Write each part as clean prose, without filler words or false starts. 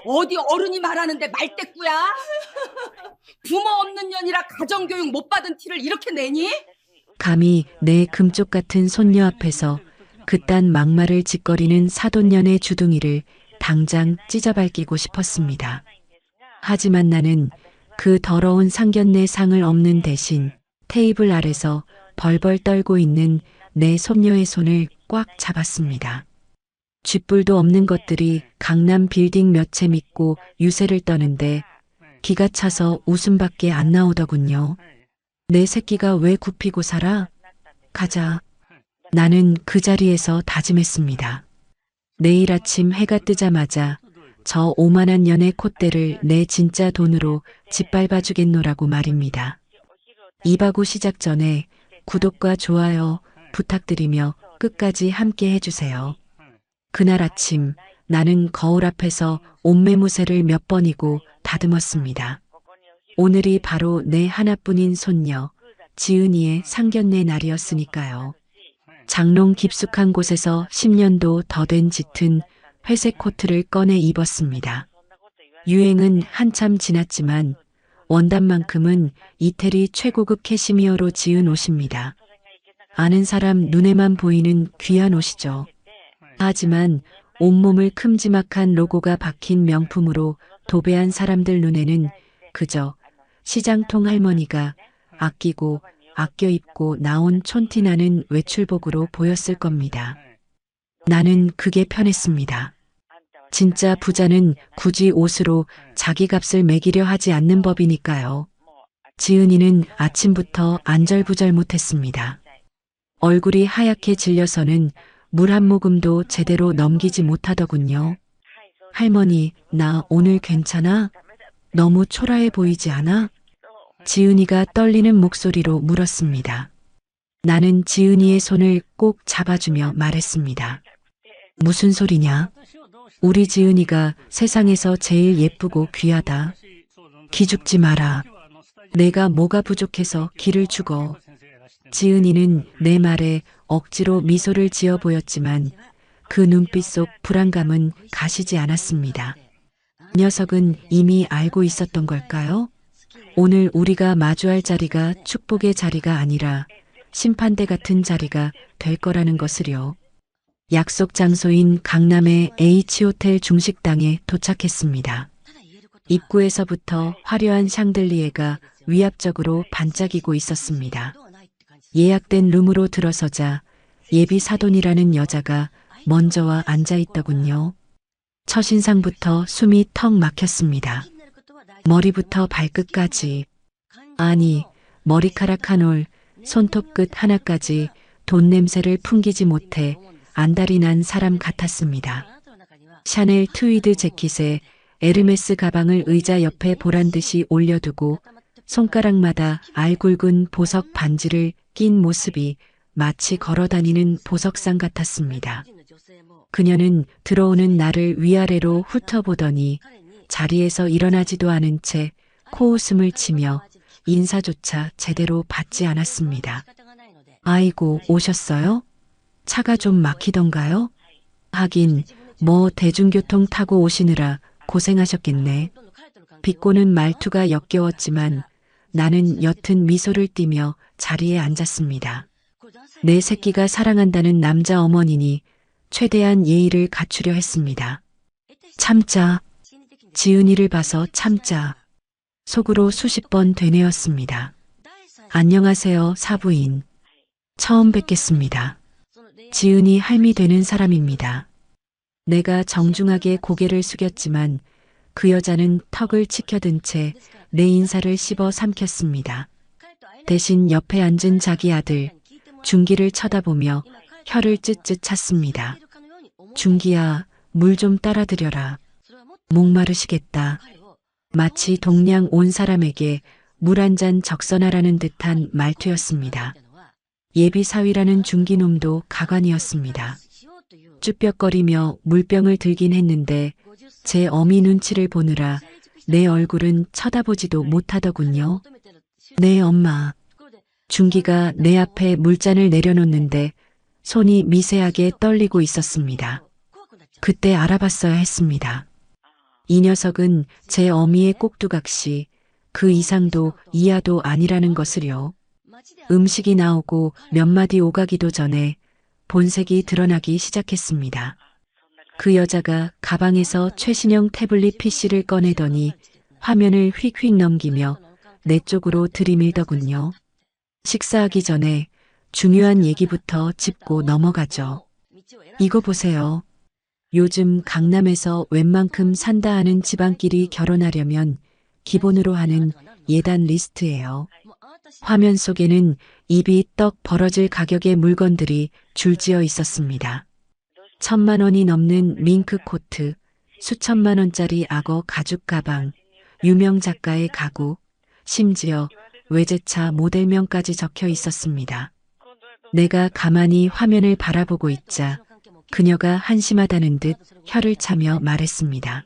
어디 어른이 말하는데 말대꾸야? 부모 없는 년이라 가정교육 못 받은 티를 이렇게 내니? 감히 내 금쪽 같은 손녀 앞에서 그딴 막말을 짓거리는 사돈년의 주둥이를 당장 찢어밟기고 싶었습니다. 하지만 나는 그 더러운 상견례 상을 엎는 대신 테이블 아래서 벌벌 떨고 있는 내 손녀의 손을 꽉 잡았습니다. 쥐뿔도 없는 것들이 강남 빌딩 몇 채 믿고 유세를 떠는데 기가 차서 웃음밖에 안 나오더군요. 내 새끼가 왜 굽히고 살아? 가자. 나는 그 자리에서 다짐했습니다. 내일 아침 해가 뜨자마자 저 오만한 년의 콧대를 내 진짜 돈으로 짓밟아 주겠노라고 말입니다. 이바구 시작 전에 구독과 좋아요 부탁드리며 끝까지 함께 해주세요. 그날 아침 나는 거울 앞에서 옷매무새를 몇 번이고 다듬었습니다. 오늘이 바로 내 하나뿐인 손녀 지은이의 상견례 날이었으니까요. 장롱 깊숙한 곳에서 10년도 더 된 짙은 회색 코트를 꺼내 입었습니다. 유행은 한참 지났지만 원단만큼은 이태리 최고급 캐시미어로 지은 옷입니다. 아는 사람 눈에만 보이는 귀한 옷이죠. 하지만 온몸을 큼지막한 로고가 박힌 명품으로 도배한 사람들 눈에는 그저 시장통 할머니가 아끼고 아껴 입고 나온 촌티나는 외출복으로 보였을 겁니다. 나는 그게 편했습니다. 진짜 부자는 굳이 옷으로 자기 값을 매기려 하지 않는 법이니까요. 지은이는 아침부터 안절부절 못했습니다. 얼굴이 하얗게 질려서는 물 한 모금도 제대로 넘기지 못하더군요. 할머니, 나 오늘 괜찮아? 너무 초라해 보이지 않아? 지은이가 떨리는 목소리로 물었습니다. 나는 지은이의 손을 꼭 잡아주며 말했습니다. 무슨 소리냐? 우리 지은이가 세상에서 제일 예쁘고 귀하다. 기죽지 마라. 내가 뭐가 부족해서 기를 죽어. 지은이는 내 말에 억지로 미소를 지어 보였지만 그 눈빛 속 불안감은 가시지 않았습니다. 녀석은 이미 알고 있었던 걸까요? 오늘 우리가 마주할 자리가 축복의 자리가 아니라 심판대 같은 자리가 될 거라는 것을요. 약속 장소인 강남의 H호텔 중식당에 도착했습니다. 입구에서부터 화려한 샹들리에가 위압적으로 반짝이고 있었습니다. 예약된 룸으로 들어서자 예비 사돈이라는 여자가 먼저 와 앉아 있더군요. 첫인상부터 숨이 턱 막혔습니다. 머리부터 발끝까지, 아니 머리카락 한 올, 손톱 끝 하나까지 돈 냄새를 풍기지 못해 안달이 난 사람 같았습니다. 샤넬 트위드 재킷에 에르메스 가방을 의자 옆에 보란듯이 올려두고 손가락마다 알굵은 보석 반지를 낀 모습이 마치 걸어다니는 보석상 같았습니다. 그녀는 들어오는 나를 위아래로 훑어보더니 자리에서 일어나지도 않은 채 코웃음을 치며 인사조차 제대로 받지 않았습니다. 아이고, 오셨어요? 차가 좀 막히던가요? 하긴 뭐 대중교통 타고 오시느라 고생하셨겠네. 비꼬는 말투가 역겨웠지만 나는 옅은 미소를 띠며 자리에 앉았습니다. 내 새끼가 사랑한다는 남자 어머니니 최대한 예의를 갖추려 했습니다. 참자. 지은이를 봐서 참자. 속으로 수십 번 되뇌었습니다. 안녕하세요, 사부인. 처음 뵙겠습니다. 지은이 할미 되는 사람입니다. 내가 정중하게 고개를 숙였지만 그 여자는 턱을 치켜든 채 내 인사를 씹어 삼켰습니다. 대신 옆에 앉은 자기 아들 준기를 쳐다보며 혀를 쯧쯧 찼습니다. 준기야, 물 좀 따라드려라. 목마르시겠다. 마치 동양 온 사람에게 물 한 잔 적선하라는 듯한 말투였습니다. 예비 사위라는 준기놈도 가관이었습니다. 쭈뼛거리며 물병을 들긴 했는데 제 어미 눈치를 보느라 내 얼굴은 쳐다보지도 못하더군요. 네, 엄마. 준기가 내 앞에 물잔을 내려놓는데 손이 미세하게 떨리고 있었습니다. 그때 알아봤어야 했습니다. 이 녀석은 제 어미의 꼭두각시, 그 이상도 이하도 아니라는 것을요. 음식이 나오고 몇 마디 오가기도 전에 본색이 드러나기 시작했습니다. 그 여자가 가방에서 최신형 태블릿 PC를 꺼내더니 화면을 휙휙 넘기며 내 쪽으로 들이밀더군요. 식사하기 전에 중요한 얘기부터 짚고 넘어가죠. 이거 보세요. 요즘 강남에서 웬만큼 산다 하는 집안끼리 결혼하려면 기본으로 하는 예단 리스트예요. 화면 속에는 입이 떡 벌어질 가격의 물건들이 줄지어 있었습니다. 1,000만 원이 넘는 밍크 코트, 수천만 원짜리 악어 가죽 가방, 유명 작가의 가구, 심지어 외제차 모델명까지 적혀 있었습니다. 내가 가만히 화면을 바라보고 있자 그녀가 한심하다는 듯 혀를 차며 말했습니다.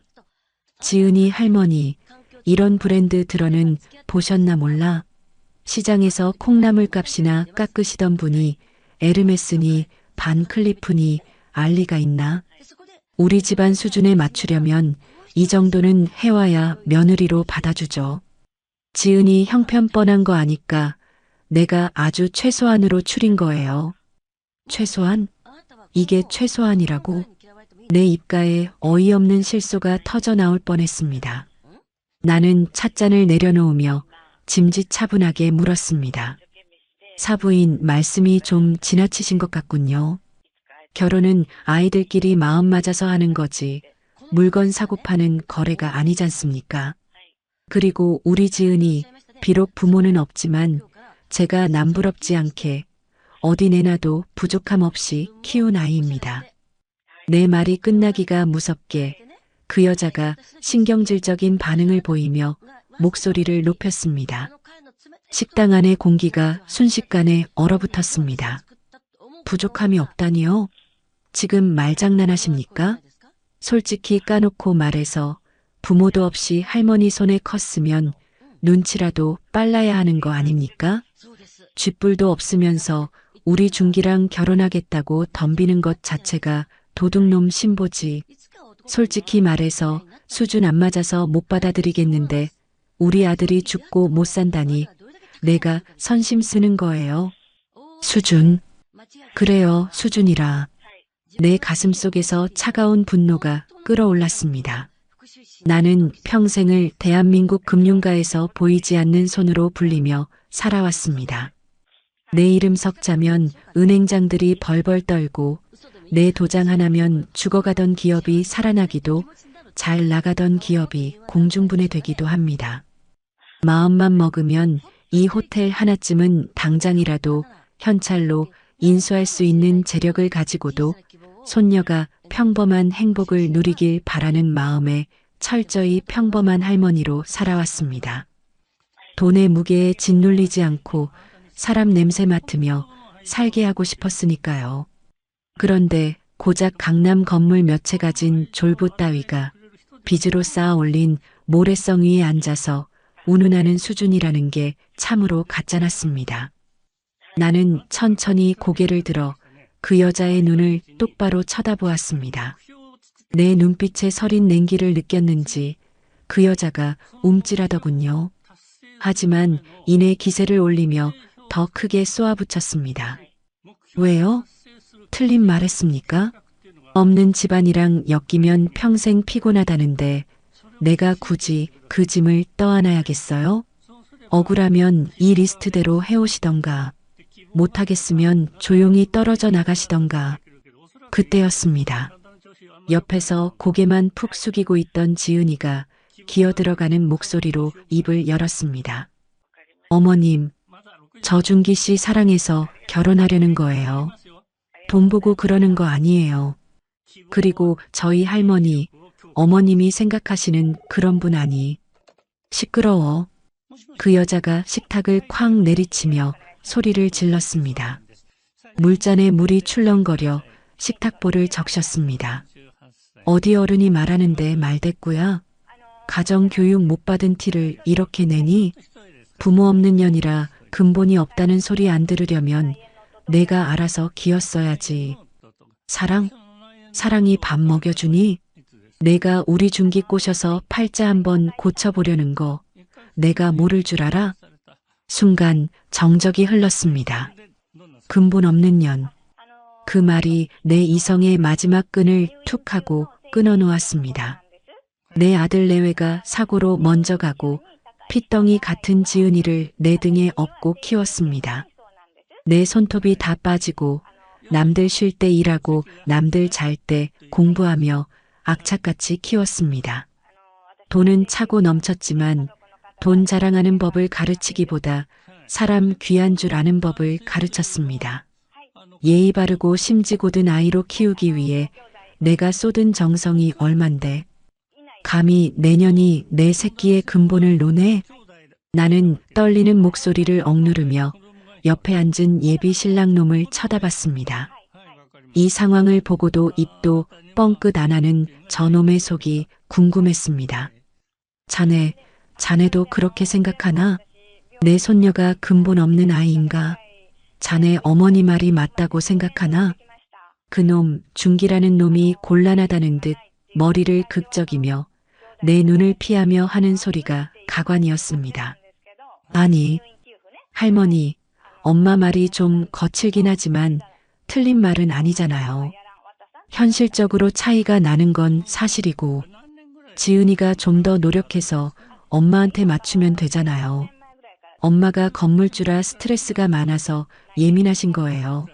지은이 할머니, 이런 브랜드 들어는 보셨나 몰라? 시장에서 콩나물 값이나 깎으시던 분이 에르메스니 반클리프니 알리가 있나? 우리 집안 수준에 맞추려면 이 정도는 해와야 며느리로 받아주죠. 지은이 형편 뻔한 거 아니까 내가 아주 최소한으로 추린 거예요. 최소한? 이게 최소한이라고? 내 입가에 어이없는 실소가 터져 나올 뻔했습니다. 나는 찻잔을 내려놓으며 짐짓차분하게 물었습니다. 사부인, 말씀이 좀 지나치신 것 같군요. 결혼은 아이들끼리 마음 맞아서 하는 거지 물건 사고 파는 거래가 아니잖습니까? 그리고 우리 지은이 비록 부모는 없지만 제가 남부럽지 않게 어디 내놔도 부족함 없이 키운 아이입니다. 내 말이 끝나기가 무섭게 그 여자가 신경질적인 반응을 보이며 목소리를 높였습니다. 식당 안의 공기가 순식간에 얼어붙었습니다. 부족함이 없다니요? 지금 말장난하십니까? 솔직히 까놓고 말해서 부모도 없이 할머니 손에 컸으면 눈치라도 빨라야 하는 거 아닙니까? 쥐뿔도 없으면서 우리 중기랑 결혼하겠다고 덤비는 것 자체가 도둑놈 신보지. 솔직히 말해서 수준 안 맞아서 못 받아들이겠는데 우리 아들이 죽고 못 산다니 내가 선심 쓰는 거예요. 수준. 그래요, 수준이라. 내 가슴 속에서 차가운 분노가 끓어올랐습니다. 나는 평생을 대한민국 금융가에서 보이지 않는 손으로 불리며 살아왔습니다. 내 이름 석자면 은행장들이 벌벌 떨고 내 도장 하나면 죽어가던 기업이 살아나기도 잘 나가던 기업이 공중분해되기도 합니다. 마음만 먹으면 이 호텔 하나쯤은 당장이라도 현찰로 인수할 수 있는 재력을 가지고도 손녀가 평범한 행복을 누리길 바라는 마음에 철저히 평범한 할머니로 살아왔습니다. 돈의 무게에 짓눌리지 않고 사람 냄새 맡으며 살게 하고 싶었으니까요. 그런데 고작 강남 건물 몇 채 가진 졸부 따위가 빚으로 쌓아 올린 모래성 위에 앉아서 운운하는 수준이라는 게 참으로 가짜났습니다. 나는 천천히 고개를 들어 그 여자의 눈을 똑바로 쳐다보았습니다. 내 눈빛에 서린 냉기를 느꼈는지 그 여자가 움찔하더군요. 하지만 이내 기세를 올리며 더 크게 쏘아붙였습니다. 왜요? 틀린 말했습니까? 없는 집안이랑 엮이면 평생 피곤하다는데 내가 굳이 그 짐을 떠안아야겠어요? 억울하면 이 리스트대로 해오시던가 못하겠으면 조용히 떨어져 나가시던가. 그때였습니다. 옆에서 고개만 푹 숙이고 있던 지은이가 기어들어가는 목소리로 입을 열었습니다. 어머님, 저준기 씨 사랑해서 결혼하려는 거예요. 돈 보고 그러는 거 아니에요. 그리고 저희 할머니, 어머님이 생각하시는 그런 분 아니. 시끄러워. 그 여자가 식탁을 쾅 내리치며 소리를 질렀습니다. 물잔에 물이 출렁거려 식탁볼을 적셨습니다. 어디 어른이 말하는데 말대꾸야? 가정교육 못 받은 티를 이렇게 내니? 부모 없는 년이라 근본이 없다는 소리 안 들으려면 내가 알아서 기었어야지. 사랑? 사랑이 밥 먹여주니? 내가 우리 중기 꼬셔서 팔자 한번 고쳐보려는 거 내가 모를 줄 알아? 순간 정적이 흘렀습니다. 근본 없는 년. 그 말이 내 이성의 마지막 끈을 툭 하고 끊어놓았습니다. 내 아들 내외가 사고로 먼저 가고 핏덩이 같은 지은이를 내 등에 업고 키웠습니다. 내 손톱이 다 빠지고 남들 쉴 때 일하고 남들 잘 때 공부하며 악착같이 키웠습니다. 돈은 차고 넘쳤지만 돈 자랑하는 법을 가르치기보다 사람 귀한 줄 아는 법을 가르쳤습니다. 예의 바르고 심지 고든 아이로 키우기 위해 내가 쏟은 정성이 얼만데 감히 내년이 내 새끼의 근본을 논해? 나는 떨리는 목소리를 억누르며 옆에 앉은 예비 신랑놈을 쳐다봤습니다. 이 상황을 보고도 입도 뻥끗 안 하는 저놈의 속이 궁금했습니다. 자네도 그렇게 생각하나? 내 손녀가 근본 없는 아이인가? 자네 어머니 말이 맞다고 생각하나? 그놈 중기라는 놈이 곤란하다는 듯 머리를 극적이며 내 눈을 피하며 하는 소리가 가관이었습니다. 아니, 할머니, 엄마 말이 좀 거칠긴 하지만 틀린 말은 아니잖아요. 현실적으로 차이가 나는 건 사실이고 지은이가 좀 더 노력해서 엄마한테 맞추면 되잖아요. 엄마가 건물주라 스트레스가 많아서 예민하신 거예요.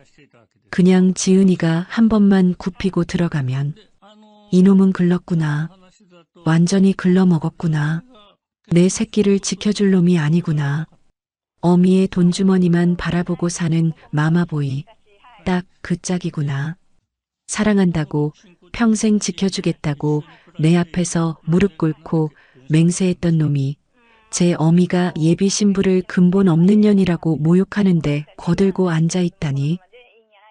그냥 지은이가 한 번만 굽히고 들어가면 이놈은 글렀구나. 완전히 글러먹었구나. 내 새끼를 지켜줄 놈이 아니구나. 어미의 돈주머니만 바라보고 사는 마마보이. 딱 그 짝이구나. 사랑한다고 평생 지켜주겠다고 내 앞에서 무릎 꿇고 맹세했던 놈이 제 어미가 예비 신부를 근본 없는 년이라고 모욕하는데 거들고 앉아있다니.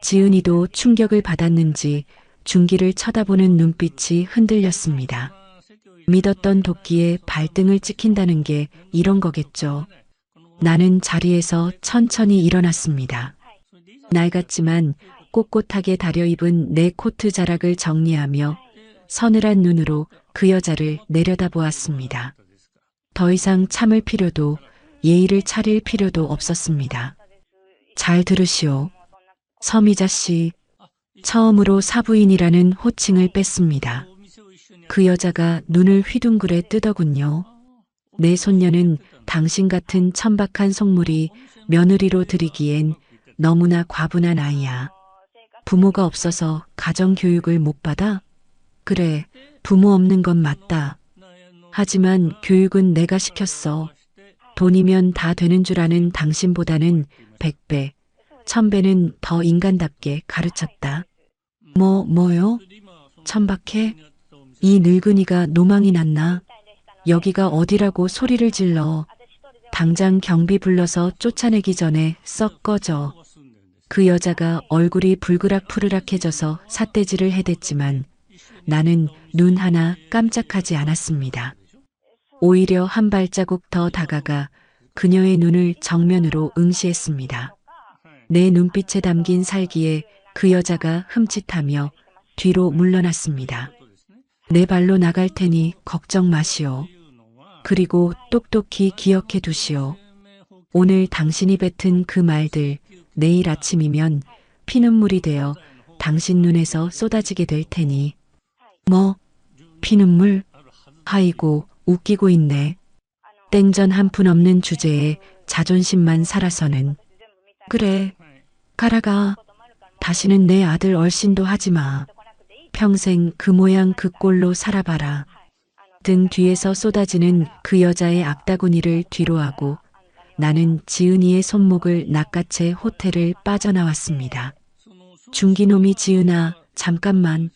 지은이도 충격을 받았는지 중기를 쳐다보는 눈빛이 흔들렸습니다. 믿었던 도끼에 발등을 찍힌다는 게 이런 거겠죠. 나는 자리에서 천천히 일어났습니다. 낡았지만 꼿꼿하게 다려입은 내 코트 자락을 정리하며 서늘한 눈으로 그 여자를 내려다보았습니다. 더 이상 참을 필요도 예의를 차릴 필요도 없었습니다. 잘 들으시오. 서미자 씨, 처음으로 사부인이라는 호칭을 뺐습니다. 그 여자가 눈을 휘둥그레 뜨더군요. 내 손녀는 당신 같은 천박한 속물이 며느리로 들이기엔 너무나 과분한 아이야. 부모가 없어서 가정교육을 못 받아? 그래, 부모 없는 건 맞다. 하지만 교육은 내가 시켰어. 돈이면 다 되는 줄 아는 당신보다는 100배, 1000배는 더 인간답게 가르쳤다. 뭐요? 천박해? 이 늙은이가 노망이 났나? 여기가 어디라고 소리를 질러. 당장 경비 불러서 쫓아내기 전에 썩 꺼져. 그 여자가 얼굴이 불그락푸르락해져서 삿대질을 해댔지만 나는 눈 하나 깜짝하지 않았습니다. 오히려 한 발자국 더 다가가 그녀의 눈을 정면으로 응시했습니다. 내 눈빛에 담긴 살기에 그 여자가 흠칫하며 뒤로 물러났습니다. 내 발로 나갈 테니 걱정 마시오. 그리고 똑똑히 기억해 두시오. 오늘 당신이 뱉은 그 말들 내일 아침이면 피눈물이 되어 당신 눈에서 쏟아지게 될 테니. 뭐? 피눈물? 아이고, 웃기고 있네. 땡전 한 푼 없는 주제에 자존심만 살아서는. 그래, 가라가. 다시는 내 아들 얼씬도 하지 마. 평생 그 모양 그 꼴로 살아봐라. 등 뒤에서 쏟아지는 그 여자의 악다구니를 뒤로하고 나는 지은이의 손목을 낚아채 호텔을 빠져나왔습니다. 중기놈이 지은아, 잠깐만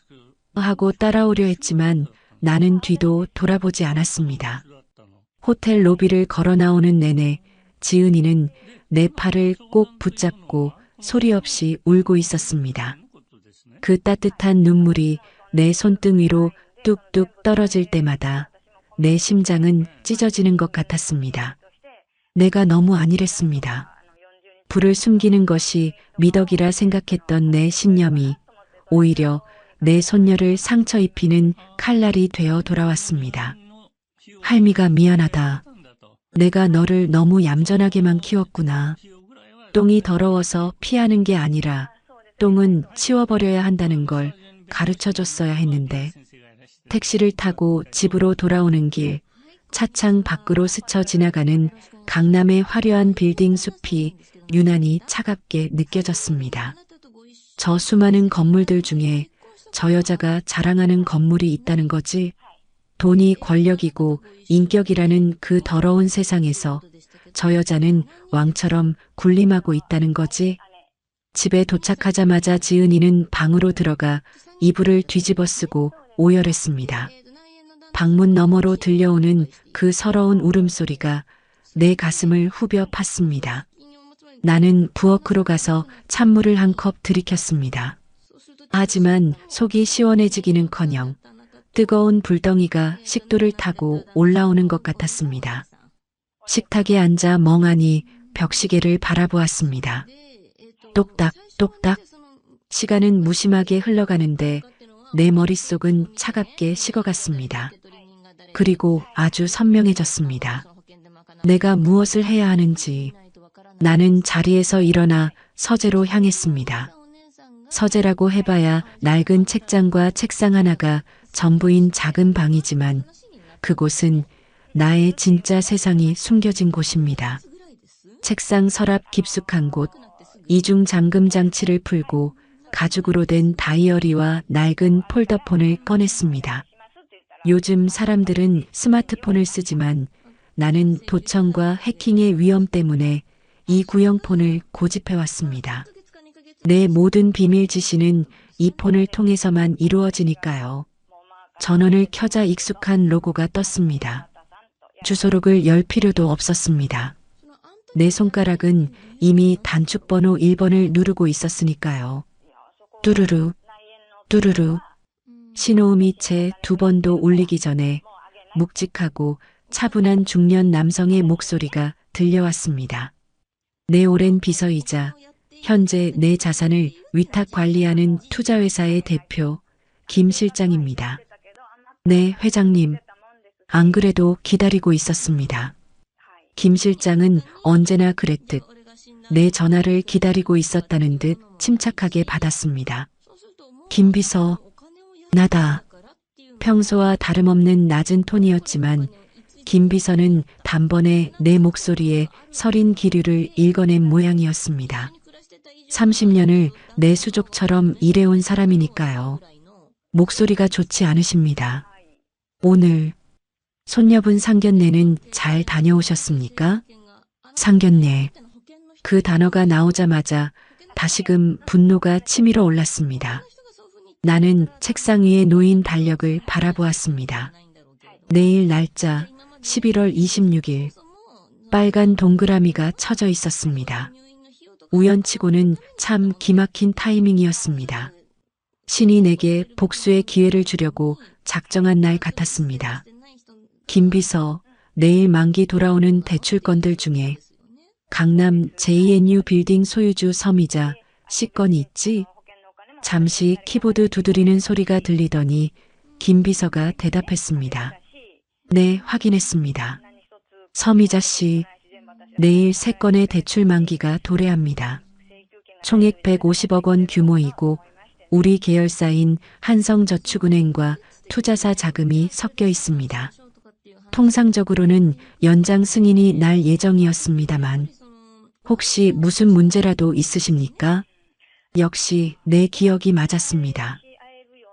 하고 따라오려 했지만 나는 뒤도 돌아보지 않았습니다. 호텔 로비를 걸어 나오는 내내 지은이는 내 팔을 꼭 붙잡고 소리 없이 울고 있었습니다. 그 따뜻한 눈물이 내 손등 위로 뚝뚝 떨어질 때마다 내 심장은 찢어지는 것 같았습니다. 내가 너무 안일했습니다. 불을 숨기는 것이 미덕이라 생각했던 내 신념이 오히려 내 손녀를 상처 입히는 칼날이 되어 돌아왔습니다. 할미가 미안하다. 내가 너를 너무 얌전하게만 키웠구나. 똥이 더러워서 피하는 게 아니라 똥은 치워버려야 한다는 걸 가르쳐줬어야 했는데. 택시를 타고 집으로 돌아오는 길, 차창 밖으로 스쳐 지나가는 강남의 화려한 빌딩 숲이 유난히 차갑게 느껴졌습니다. 저 수많은 건물들 중에 저 여자가 자랑하는 건물이 있다는 거지. 돈이 권력이고 인격이라는 그 더러운 세상에서 저 여자는 왕처럼 군림하고 있다는 거지. 집에 도착하자마자 지은이는 방으로 들어가 이불을 뒤집어 쓰고 오열했습니다. 방문 너머로 들려오는 그 서러운 울음소리가 내 가슴을 후벼 팠습니다. 나는 부엌으로 가서 찬물을 한 컵 들이켰습니다. 하지만 속이 시원해지기는커녕 뜨거운 불덩이가 식도를 타고 올라오는 것 같았습니다. 식탁에 앉아 멍하니 벽시계를 바라보았습니다. 똑딱 똑딱. 시간은 무심하게 흘러가는데 내 머릿속은 차갑게 식어갔습니다. 그리고 아주 선명해졌습니다. 내가 무엇을 해야 하는지. 나는 자리에서 일어나 서재로 향했습니다. 서재라고 해봐야 낡은 책장과 책상 하나가 전부인 작은 방이지만 그곳은 나의 진짜 세상이 숨겨진 곳입니다. 책상 서랍 깊숙한 곳, 이중 잠금 장치를 풀고 가죽으로 된 다이어리와 낡은 폴더폰을 꺼냈습니다. 요즘 사람들은 스마트폰을 쓰지만 나는 도청과 해킹의 위험 때문에 이 구형폰을 고집해왔습니다. 내 모든 비밀 지시는 이 폰을 통해서만 이루어지니까요. 전원을 켜자 익숙한 로고가 떴습니다. 주소록을 열 필요도 없었습니다. 내 손가락은 이미 단축번호 1번을 누르고 있었으니까요. 뚜루루, 뚜루루. 신호음이 채 두 번도 울리기 전에 묵직하고 차분한 중년 남성의 목소리가 들려왔습니다. 내 오랜 비서이자 현재 내 자산을 위탁 관리하는 투자회사의 대표 김 실장입니다. 네, 회장님. 안 그래도 기다리고 있었습니다. 김 실장은 언제나 그랬듯 내 전화를 기다리고 있었다는 듯 침착하게 받았습니다. 김 비서, 나다. 평소와 다름없는 낮은 톤이었지만 김 비서는 단번에 내 목소리에 서린 기류를 읽어낸 모양이었습니다. 30년을 내 수족처럼 일해온 사람이니까요. 목소리가 좋지 않으십니다. 오늘 손녀분 상견례는 잘 다녀오셨습니까? 상견례. 그 단어가 나오자마자 다시금 분노가 치밀어 올랐습니다. 나는 책상 위에 놓인 달력을 바라보았습니다. 내일 날짜 11월 26일. 빨간 동그라미가 쳐져 있었습니다. 우연치고는 참 기막힌 타이밍이었습니다. 신이 내게 복수의 기회를 주려고 작정한 날 같았습니다. 김 비서, 내일 만기 돌아오는 대출건들 중에 강남 JNU 빌딩 소유주 섬이자 C건이 있지? 잠시 키보드 두드리는 소리가 들리더니 김 비서가 대답했습니다. 네, 확인했습니다. 섬이자 씨, 내일 3건의 대출 만기가 도래합니다. 총액 150억 원 규모이고 우리 계열사인 한성저축은행과 투자사 자금이 섞여 있습니다. 통상적으로는 연장 승인이 날 예정이었습니다만 혹시 무슨 문제라도 있으십니까? 역시 내 기억이 맞았습니다.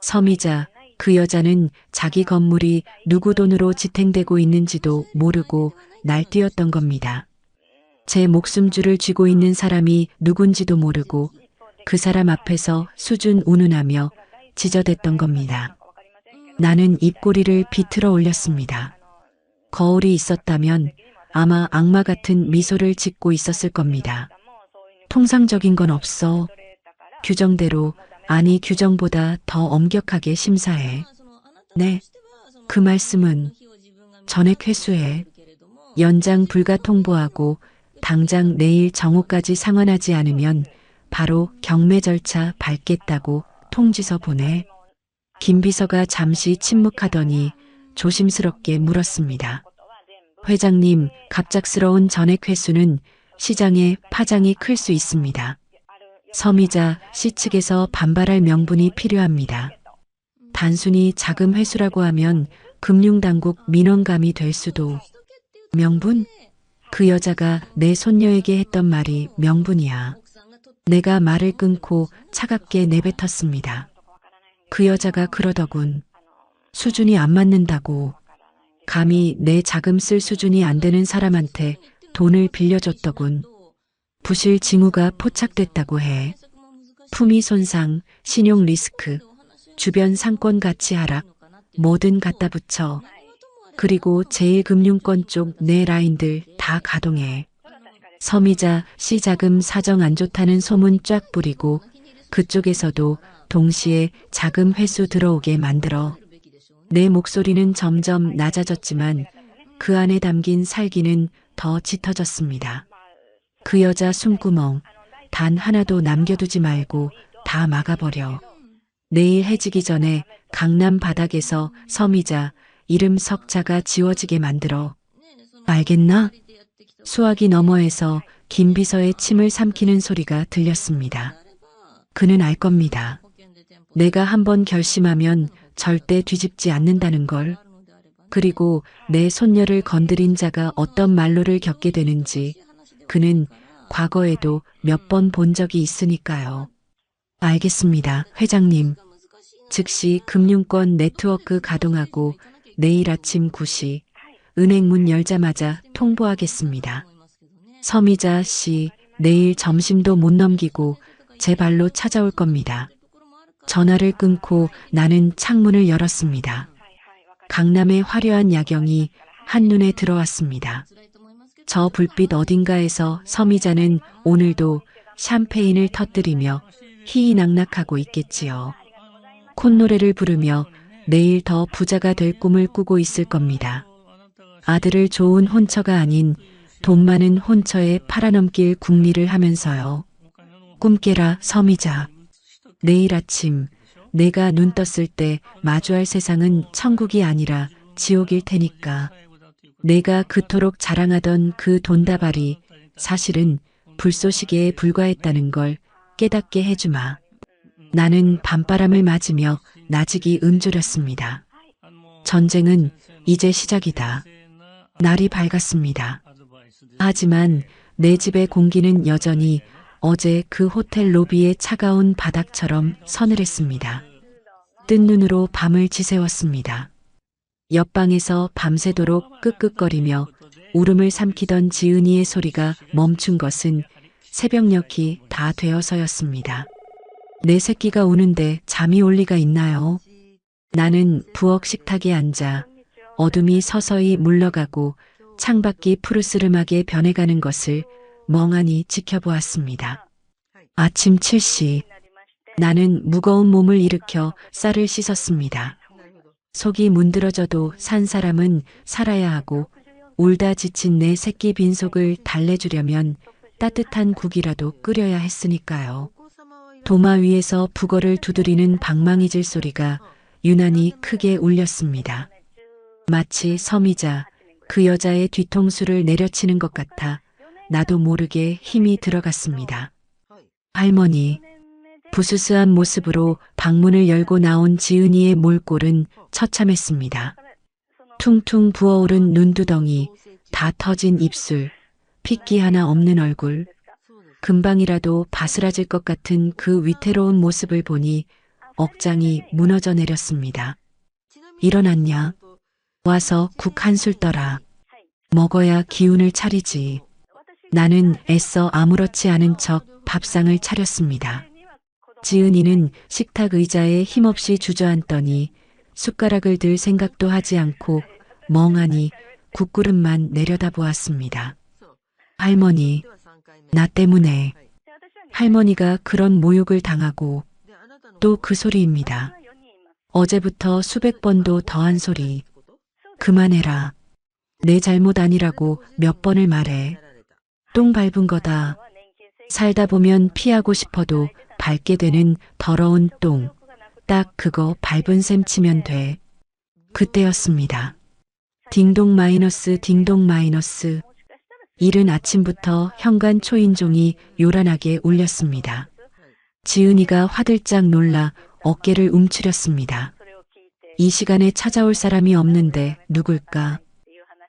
섬이자 그 여자는 자기 건물이 누구 돈으로 지탱되고 있는지도 모르고 날뛰었던 겁니다. 제 목숨줄을 쥐고 있는 사람이 누군지도 모르고 그 사람 앞에서 수준 운운하며 지저댔던 겁니다. 나는 입꼬리를 비틀어 올렸습니다. 거울이 있었다면 아마 악마 같은 미소를 짓고 있었을 겁니다. 통상적인 건 없어. 규정대로, 아니 규정보다 더 엄격하게 심사해. 네, 그 말씀은 전액 회수해. 연장 불가 통보하고 당장 내일 정오까지 상환하지 않으면 바로 경매 절차 밟겠다고 통지서 보내. 김 비서가 잠시 침묵하더니 조심스럽게 물었습니다. 회장님, 갑작스러운 전액 회수는 시장에 파장이 클 수 있습니다. 서미자 씨 측에서 반발할 명분이 필요합니다. 단순히 자금 회수라고 하면 금융당국 민원감이 될 수도. 명분? 그 여자가 내 손녀에게 했던 말이 명분이야. 내가 말을 끊고 차갑게 내뱉었습니다. 그 여자가 그러더군. 수준이 안 맞는다고. 감히 내 자금 쓸 수준이 안 되는 사람한테 돈을 빌려줬더군. 부실 징후가 포착됐다고 해. 품위 손상, 신용 리스크, 주변 상권 가치 하락, 뭐든 갖다 붙여. 그리고 제1금융권 쪽 내 라인들 다 가동해. 서미자 씨 자금 사정 안 좋다는 소문 쫙 뿌리고 그쪽에서도 동시에 자금 회수 들어오게 만들어. 내 목소리는 점점 낮아졌지만 그 안에 담긴 살기는 더 짙어졌습니다. 그 여자 숨구멍 단 하나도 남겨두지 말고 다 막아버려. 내일 해지기 전에 강남 바닥에서 서미자 이름 석자가 지워지게 만들어. 알겠나? 수화기 너머에서 김 비서의 침을 삼키는 소리가 들렸습니다. 그는 알 겁니다. 내가 한번 결심하면 절대 뒤집지 않는다는 걸. 그리고 내 손녀를 건드린 자가 어떤 말로를 겪게 되는지 그는 과거에도 몇 번 본 적이 있으니까요. 알겠습니다, 회장님. 즉시 금융권 네트워크 가동하고 내일 아침 9시 은행 문 열자마자 통보하겠습니다. 서미자 씨 내일 점심도 못 넘기고 제 발로 찾아올 겁니다. 전화를 끊고 나는 창문을 열었습니다. 강남의 화려한 야경이 한눈에 들어왔습니다. 저 불빛 어딘가에서 서미자는 오늘도 샴페인을 터뜨리며 희희낙낙하고 있겠지요. 콧노래를 부르며 내일 더 부자가 될 꿈을 꾸고 있을 겁니다. 아들을 좋은 혼처가 아닌 돈 많은 혼처에 팔아넘길 궁리를 하면서요. 꿈 깨라 서미자. 내일 아침 내가 눈 떴을 때 마주할 세상은 천국이 아니라 지옥일 테니까. 내가 그토록 자랑하던 그 돈다발이 사실은 불쏘시개에 불과했다는 걸 깨닫게 해주마. 나는 밤바람을 맞으며 나직이 음조렸습니다. 전쟁은 이제 시작이다. 날이 밝았습니다. 하지만 내 집의 공기는 여전히 어제 그 호텔 로비의 차가운 바닥처럼 서늘했습니다. 뜬 눈으로 밤을 지새웠습니다. 옆방에서 밤새도록 끄끄거리며 울음을 삼키던 지은이의 소리가 멈춘 것은 새벽녘이 다 되어서였습니다. 내 새끼가 우는데 잠이 올 리가 있나요? 나는 부엌 식탁에 앉아 어둠이 서서히 물러가고 창밖이 푸르스름하게 변해가는 것을 멍하니 지켜보았습니다. 아침 7시 나는 무거운 몸을 일으켜 쌀을 씻었습니다. 속이 문드러져도 산 사람은 살아야 하고 울다 지친 내 새끼 빈속을 달래주려면 따뜻한 국이라도 끓여야 했으니까요. 도마 위에서 북어를 두드리는 방망이질 소리가 유난히 크게 울렸습니다. 마치 서미자 그 여자의 뒤통수를 내려치는 것 같아 나도 모르게 힘이 들어갔습니다. 할머니, 부스스한 모습으로 방문을 열고 나온 지은이의 몰골은 처참했습니다. 퉁퉁 부어오른 눈두덩이, 다 터진 입술, 핏기 하나 없는 얼굴, 금방이라도 바스라질 것 같은 그 위태로운 모습을 보니 억장이 무너져 내렸습니다. 일어났냐? 와서 국 한술 떠라. 먹어야 기운을 차리지. 나는 애써 아무렇지 않은 척 밥상을 차렸습니다. 지은이는 식탁 의자에 힘없이 주저앉더니 숟가락을 들 생각도 하지 않고 멍하니 국그릇만 내려다보았습니다. 할머니, 나 때문에. 할머니가 그런 모욕을 당하고 또 그 소리입니다. 어제부터 수백 번도 더한 소리. 그만해라. 내 잘못 아니라고 몇 번을 말해. 똥 밟은 거다. 살다 보면 피하고 싶어도 밟게 되는 더러운 똥. 딱 그거 밟은 셈 치면 돼. 그때였습니다. 딩동 마이너스 딩동 마이너스. 이른 아침부터 현관 초인종이 요란하게 울렸습니다. 지은이가 화들짝 놀라 어깨를 움츠렸습니다. 이 시간에 찾아올 사람이 없는데 누굴까?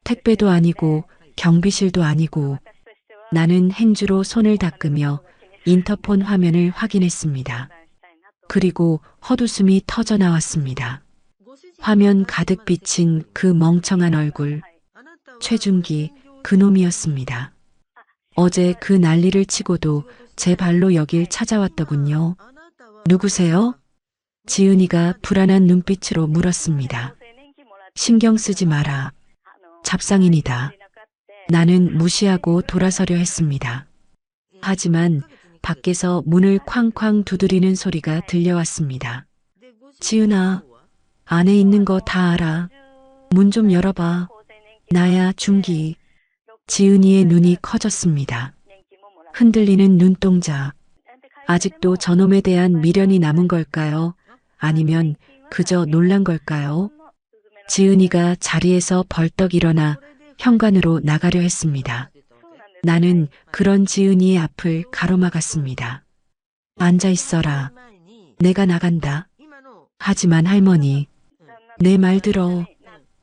택배도 아니고 경비실도 아니고. 나는 행주로 손을 닦으며 인터폰 화면을 확인했습니다. 그리고 헛웃음이 터져 나왔습니다. 화면 가득 비친 그 멍청한 얼굴. 최준기, 그놈이었습니다. 어제 그 난리를 치고도 제 발로 여길 찾아왔더군요. 누구세요? 지은이가 불안한 눈빛으로 물었습니다. 신경 쓰지 마라. 잡상인이다. 나는 무시하고 돌아서려 했습니다. 하지만 밖에서 문을 쾅쾅 두드리는 소리가 들려왔습니다. 지은아, 안에 있는 거 다 알아. 문 좀 열어봐. 나야, 준기. 지은이의 눈이 커졌습니다. 흔들리는 눈동자. 아직도 저놈에 대한 미련이 남은 걸까요? 아니면 그저 놀란 걸까요? 지은이가 자리에서 벌떡 일어나 현관으로 나가려 했습니다. 나는 그런 지은이의 앞을 가로막았습니다. 앉아 있어라. 내가 나간다. 하지만 할머니, 내 말 들어.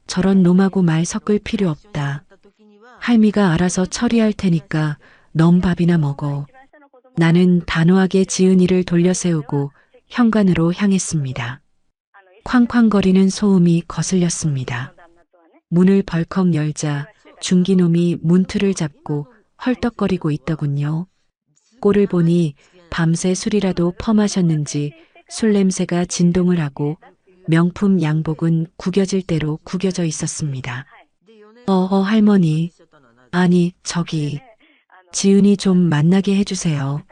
저런 놈하고 말 섞을 필요 없다. 할미가 알아서 처리할 테니까 넌 밥이나 먹어. 나는 단호하게 지은이를 돌려세우고 현관으로 향했습니다. 쾅쾅거리는 소음이 거슬렸습니다. 문을 벌컥 열자 준기놈이 문틀을 잡고 헐떡거리고 있더군요. 꼴을 보니 밤새 술이라도 퍼마셨는지 술 냄새가 진동을 하고 명품 양복은 구겨질 대로 구겨져 있었습니다. 할머니. 아니, 저기. 지은이 좀 만나게 해주세요.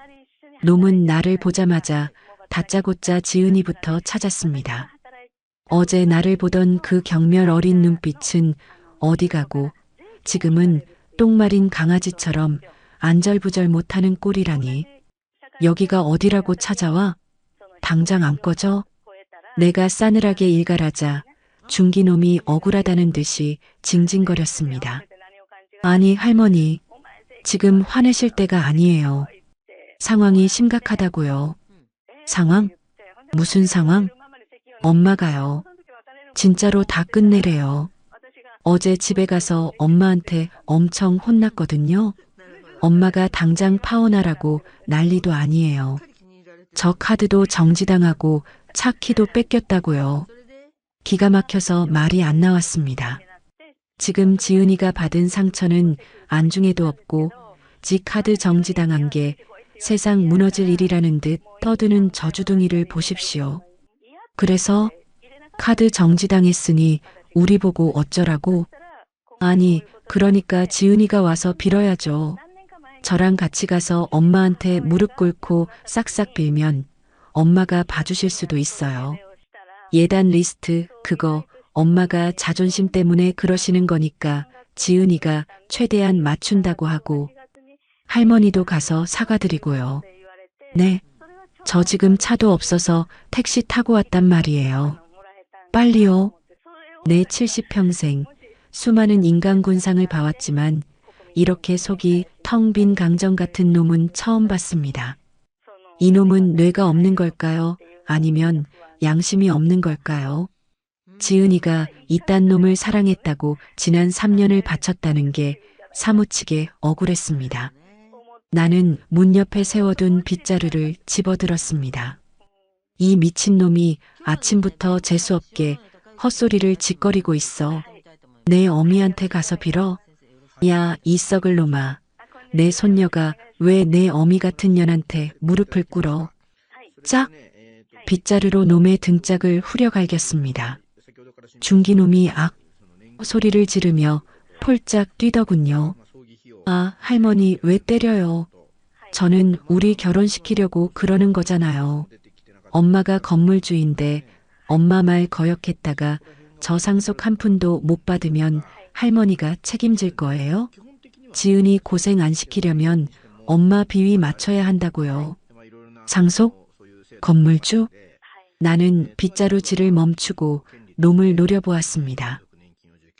놈은 나를 보자마자 다짜고짜 지은이부터 찾았습니다. 어제 나를 보던 그 경멸 어린 눈빛은 어디 가고 지금은 똥마린 강아지처럼 안절부절 못하는 꼴이라니. 여기가 어디라고 찾아와? 당장 안 꺼져? 내가 싸늘하게 일갈하자 준기놈이 억울하다는 듯이 징징거렸습니다. 아니, 할머니. 지금 화내실 때가 아니에요. 상황이 심각하다고요. 상황? 무슨 상황? 엄마가요. 진짜로 다 끝내래요. 어제 집에 가서 엄마한테 엄청 혼났거든요. 엄마가 당장 파혼하라고 난리도 아니에요. 저 카드도 정지당하고 차 키도 뺏겼다고요. 기가 막혀서 말이 안 나왔습니다. 지금 지은이가 받은 상처는 안중에도 없고 지 카드 정지당한 게 세상 무너질 일이라는 듯 떠드는 저주둥이를 보십시오. 그래서 카드 정지당했으니 우리 보고 어쩌라고? 아니, 그러니까 지은이가 와서 빌어야죠. 저랑 같이 가서 엄마한테 무릎 꿇고 싹싹 빌면 엄마가 봐주실 수도 있어요. 예단 리스트, 그거 엄마가 자존심 때문에 그러시는 거니까 지은이가 최대한 맞춘다고 하고 할머니도 가서 사과드리고요. 네, 저 지금 차도 없어서 택시 타고 왔단 말이에요. 빨리요. 내 70평생 수많은 인간군상을 봐왔지만 이렇게 속이 텅 빈 강정 같은 놈은 처음 봤습니다. 이놈은 뇌가 없는 걸까요? 아니면 양심이 없는 걸까요? 지은이가 이딴 놈을 사랑했다고 지난 3년을 바쳤다는 게 사무치게 억울했습니다. 나는 문 옆에 세워둔 빗자루를 집어들었습니다. 이 미친놈이 아침부터 재수없게 헛소리를 짓거리고 있어. 내 어미한테 가서 빌어. 야, 이 썩을 놈아. 내 손녀가 왜 내 어미 같은 년한테 무릎을 꿇어. 짝! 빗자루로 놈의 등짝을 후려갈겼습니다. 중기놈이 악! 소리를 지르며 폴짝 뛰더군요. 아, 할머니 왜 때려요? 저는 우리 결혼시키려고 그러는 거잖아요. 엄마가 건물주인데 엄마 말 거역했다가 저 상속 한 푼도 못 받으면 할머니가 책임질 거예요? 지은이 고생 안 시키려면 엄마 비위 맞춰야 한다고요. 상속? 건물주? 나는 빗자루질을 멈추고 놈을 노려보았습니다.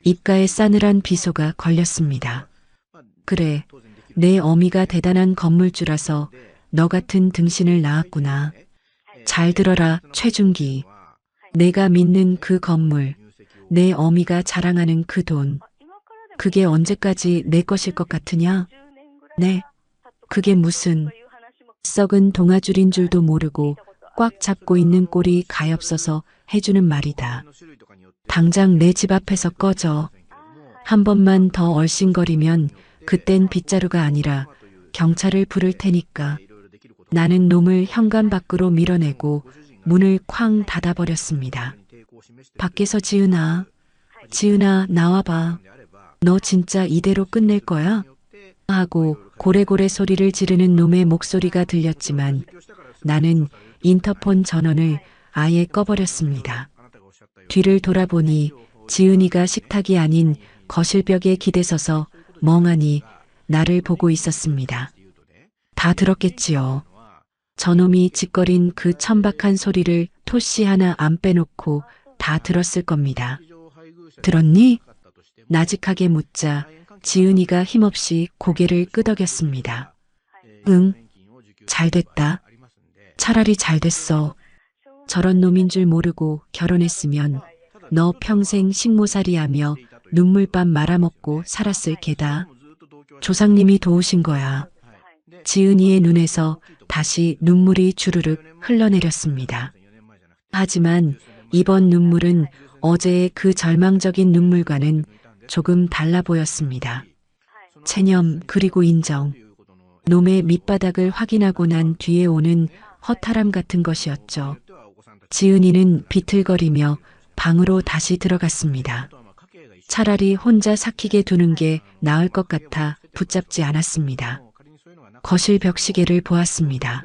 입가에 싸늘한 비소가 걸렸습니다. 그래, 내 어미가 대단한 건물주라서 너 같은 등신을 낳았구나. 잘 들어라, 최준기. 내가 믿는 그 건물, 내 어미가 자랑하는 그 돈, 그게 언제까지 내 것일 것 같으냐? 네, 그게 무슨 썩은 동아줄인 줄도 모르고 꽉 잡고 있는 꼴이 가엾어서 해주는 말이다. 당장 내 집 앞에서 꺼져. 한 번만 더 얼씬거리면 그땐 빗자루가 아니라 경찰을 부를 테니까. 나는 놈을 현관 밖으로 밀어내고 문을 쾅 닫아버렸습니다. 밖에서 지은아, 지은아 나와봐. 너 진짜 이대로 끝낼 거야? 하고 고래고래 소리를 지르는 놈의 목소리가 들렸지만 나는 인터폰 전원을 아예 꺼버렸습니다. 뒤를 돌아보니 지은이가 식탁이 아닌 거실벽에 기대서서 멍하니 나를 보고 있었습니다. 다 들었겠지요. 저놈이 짓거린 그 천박한 소리를 토씨 하나 안 빼놓고 다 들었을 겁니다. 들었니? 나직하게 묻자 지은이가 힘없이 고개를 끄덕였습니다. 응, 잘됐다. 차라리 잘됐어. 저런 놈인 줄 모르고 결혼했으면 너 평생 식모살이하며 눈물밥 말아먹고 살았을 게다. 조상님이 도우신 거야. 지은이의 눈에서 다시 눈물이 주르륵 흘러내렸습니다. 하지만 이번 눈물은 어제의 그 절망적인 눈물과는 조금 달라 보였습니다. 체념 그리고 인정. 놈의 밑바닥을 확인하고 난 뒤에 오는 허탈함 같은 것이었죠. 지은이는 비틀거리며 방으로 다시 들어갔습니다. 차라리 혼자 삭히게 두는 게 나을 것 같아 붙잡지 않았습니다. 거실 벽시계를 보았습니다.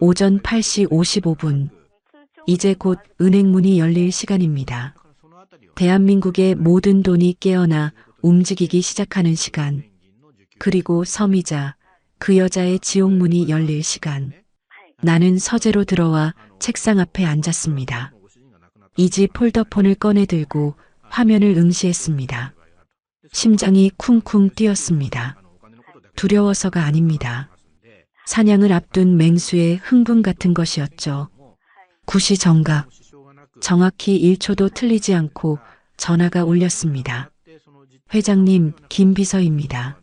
오전 8시 55분. 이제 곧 은행문이 열릴 시간입니다. 대한민국의 모든 돈이 깨어나 움직이기 시작하는 시간. 그리고 섬이자 그 여자의 지옥문이 열릴 시간. 나는 서재로 들어와 책상 앞에 앉았습니다. 이지 폴더폰을 꺼내 들고 화면을 응시했습니다. 심장이 쿵쿵 뛰었습니다. 두려워서가 아닙니다. 사냥을 앞둔 맹수의 흥분 같은 것이었죠. 구시 정각. 정확히 1초도 틀리지 않고 전화가 울렸습니다. 회장님, 김 비서입니다.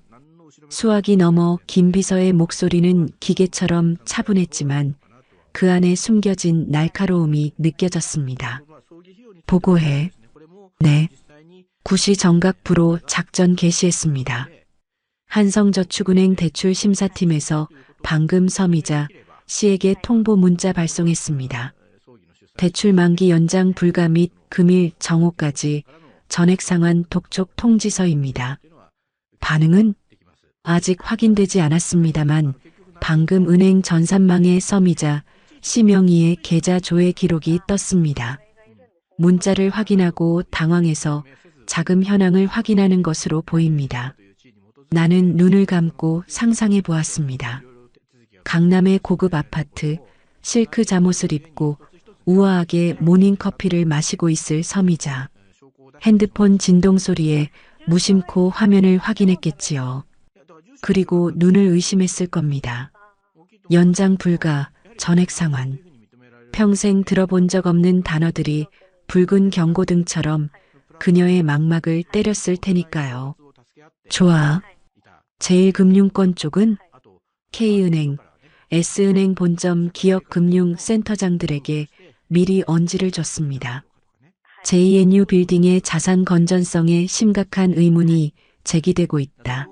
수화기 넘어 김 비서의 목소리는 기계처럼 차분했지만 그 안에 숨겨진 날카로움이 느껴졌습니다. 보고해. 네. 구시 정각부로 작전 개시했습니다. 한성저축은행 대출심사팀에서 방금 섬이자 씨에게 통보 문자 발송했습니다. 대출 만기 연장 불가 및 금일 정오까지 전액 상환 독촉 통지서입니다. 반응은 아직 확인되지 않았습니다만 방금 은행 전산망에 섬이자 씨 명의의 계좌 조회 기록이 떴습니다. 문자를 확인하고 당황해서 자금 현황을 확인하는 것으로 보입니다. 나는 눈을 감고 상상해 보았습니다. 강남의 고급 아파트, 실크 잠옷을 입고 우아하게 모닝커피를 마시고 있을 섬이자. 핸드폰 진동 소리에 무심코 화면을 확인했겠지요. 그리고 눈을 의심했을 겁니다. 연장 불가, 전액 상환. 평생 들어본 적 없는 단어들이 붉은 경고등처럼 그녀의 막막을 때렸을 테니까요. 좋아. 제일금융권 쪽은 K은행, S은행 본점 기업금융센터장들에게 미리 언지를 줬습니다. JNU 빌딩의 자산 건전성에 심각한 의문이 제기되고 있다.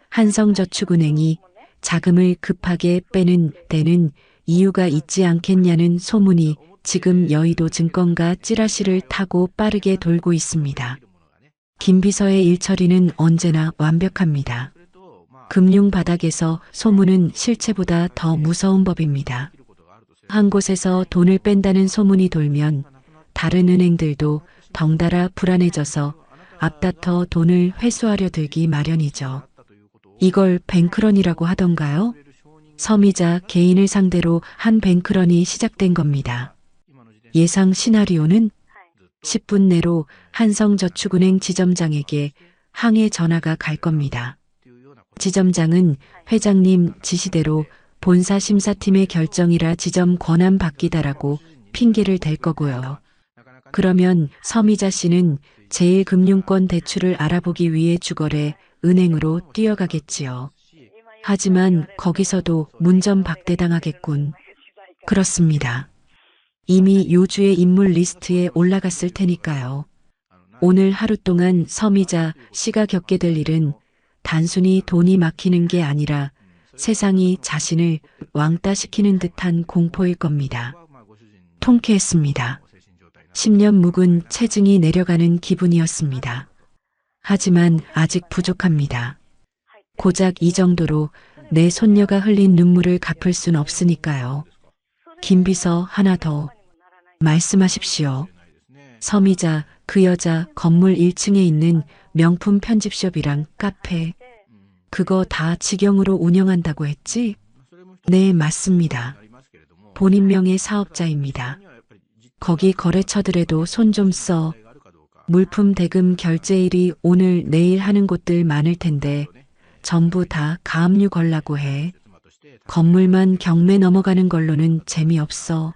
한성저축은행이 자금을 급하게 빼는 데는 이유가 있지 않겠냐는 소문이 지금 여의도 증권가 찌라시를 타고 빠르게 돌고 있습니다. 김 비서의 일처리는 언제나 완벽합니다. 금융 바닥에서 소문은 실체보다 더 무서운 법입니다. 한 곳에서 돈을 뺀다는 소문이 돌면 다른 은행들도 덩달아 불안해져서 앞다퉈 돈을 회수하려 들기 마련이죠. 이걸 뱅크런이라고 하던가요? 섬이자 개인을 상대로 한 뱅크런이 시작된 겁니다. 예상 시나리오는 10분 내로 한성저축은행 지점장에게 항해 전화가 갈 겁니다. 지점장은 회장님 지시대로 본사 심사팀의 결정이라 지점 권한 바뀌다라고 핑계를 댈 거고요. 그러면 서미자 씨는 제1금융권 대출을 알아보기 위해 주거래 은행으로 뛰어가겠지요. 하지만 거기서도 문전박대당하겠군. 그렇습니다. 이미 요주의 인물 리스트에 올라갔을 테니까요. 오늘 하루 동안 서미자 씨가 겪게 될 일은 단순히 돈이 막히는 게 아니라 세상이 자신을 왕따시키는 듯한 공포일 겁니다. 통쾌했습니다. 10년 묵은 체증이 내려가는 기분이었습니다. 하지만 아직 부족합니다. 고작 이 정도로 내 손녀가 흘린 눈물을 갚을 순 없으니까요. 김비서 하나 더 말씀하십시오. 서미자 그 여자 건물 1층에 있는 명품 편집숍이랑 카페 그거 다 직영으로 운영한다고 했지? 네, 맞습니다. 본인 명의 사업자입니다. 거기 거래처들에도 손 좀 써. 물품 대금 결제일이 오늘 내일 하는 곳들 많을 텐데 전부 다 가압류 걸라고 해. 건물만 경매 넘어가는 걸로는 재미없어.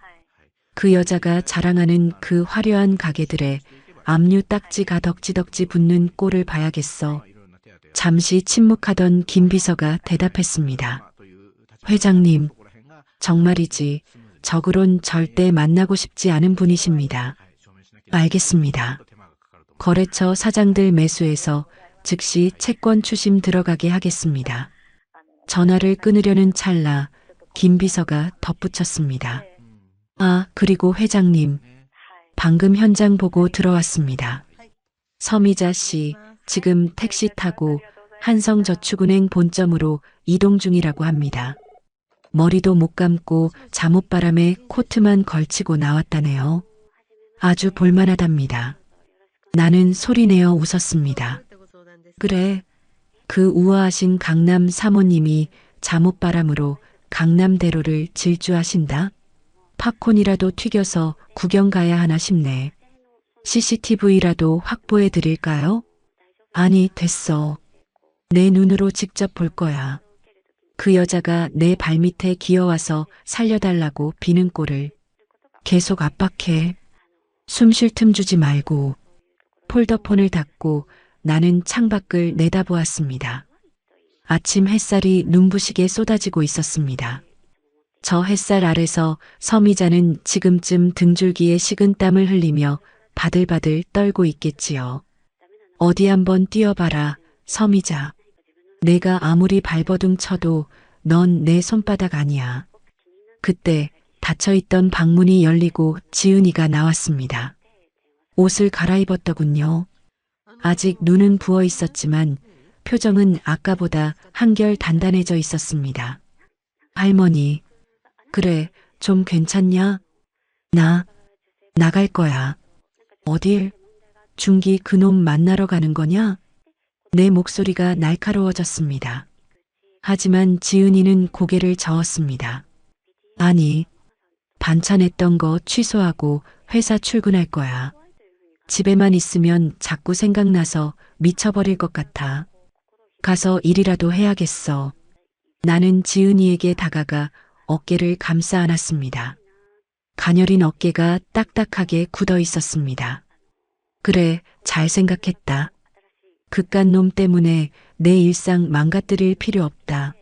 그 여자가 자랑하는 그 화려한 가게들에 압류 딱지가 덕지덕지 붙는 꼴을 봐야겠어. 잠시 침묵하던 김 비서가 대답했습니다. 회장님, 정말이지 적으론 절대 만나고 싶지 않은 분이십니다. 알겠습니다. 거래처 사장들 매수해서 즉시 채권 추심 들어가게 하겠습니다. 전화를 끊으려는 찰나 김 비서가 덧붙였습니다. 아, 그리고 회장님, 방금 현장 보고 들어왔습니다. 서미자 씨, 지금 택시 타고 한성저축은행 본점으로 이동 중이라고 합니다. 머리도 못 감고 잠옷바람에 코트만 걸치고 나왔다네요. 아주 볼만하답니다. 나는 소리내어 웃었습니다. 그래, 그 우아하신 강남 사모님이 잠옷바람으로 강남대로를 질주하신다? 팝콘이라도 튀겨서 구경 가야 하나 싶네. CCTV라도 확보해 드릴까요? 아니, 됐어. 내 눈으로 직접 볼 거야. 그 여자가 내 발밑에 기어와서 살려달라고 비는 꼴을. 계속 압박해. 숨 쉴 틈 주지 말고. 폴더폰을 닫고 나는 창밖을 내다보았습니다. 아침 햇살이 눈부시게 쏟아지고 있었습니다. 저 햇살 아래서 서미자는 지금쯤 등줄기에 식은 땀을 흘리며 바들바들 떨고 있겠지요. 어디 한번 뛰어봐라, 서미자. 내가 아무리 발버둥 쳐도 넌 내 손바닥 아니야. 그때 닫혀있던 방문이 열리고 지은이가 나왔습니다. 옷을 갈아입었더군요. 아직 눈은 부어 있었지만 표정은 아까보다 한결 단단해져 있었습니다. 할머니, 그래, 좀 괜찮냐? 나 나갈 거야. 어딜? 중기 그놈 만나러 가는 거냐? 내 목소리가 날카로워졌습니다. 하지만 지은이는 고개를 저었습니다. 아니, 반찬했던 거 취소하고 회사 출근할 거야. 집에만 있으면 자꾸 생각나서 미쳐버릴 것 같아. 가서 일이라도 해야겠어. 나는 지은이에게 다가가 어깨를 감싸 안았습니다. 가녀린 어깨가 딱딱하게 굳어 있었습니다. 그래, 잘 생각했다. 그깟 놈 때문에 내 일상 망가뜨릴 필요 없다.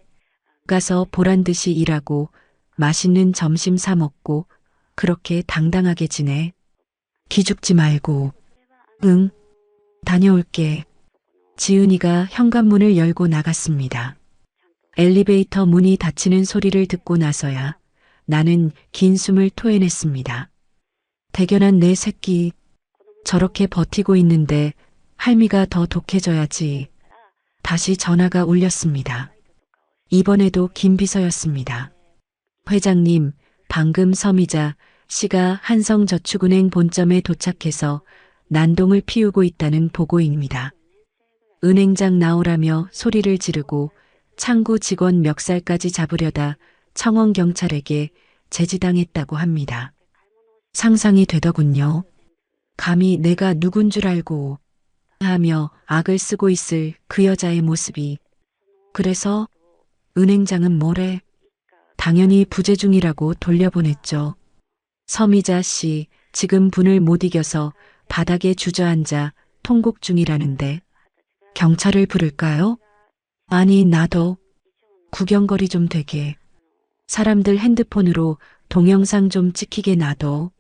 가서 보란듯이 일하고 맛있는 점심 사 먹고 그렇게 당당하게 지내. 기죽지 말고. 응, 다녀올게. 지은이가 현관문을 열고 나갔습니다. 엘리베이터 문이 닫히는 소리를 듣고 나서야 나는 긴 숨을 토해냈습니다. 대견한 내 새끼, 저렇게 버티고 있는데 할미가 더 독해져야지. 다시 전화가 울렸습니다. 이번에도 김 비서였습니다. 회장님, 방금 서미자 씨가 한성저축은행 본점에 도착해서 난동을 피우고 있다는 보고입니다. 은행장 나오라며 소리를 지르고 창구 직원 멱살까지 잡으려다 청원경찰에게 제지당했다고 합니다. 상상이 되더군요. 감히 내가 누군 줄 알고 하며 악을 쓰고 있을 그 여자의 모습이. 그래서 은행장은 뭐래? 당연히 부재 중이라고 돌려보냈죠. 서미자 씨, 지금 분을 못 이겨서 바닥에 주저앉아 통곡 중이라는데 경찰을 부를까요? 아니, 나도 구경거리 좀 되게. 사람들 핸드폰으로 동영상 좀 찍히게 놔둬.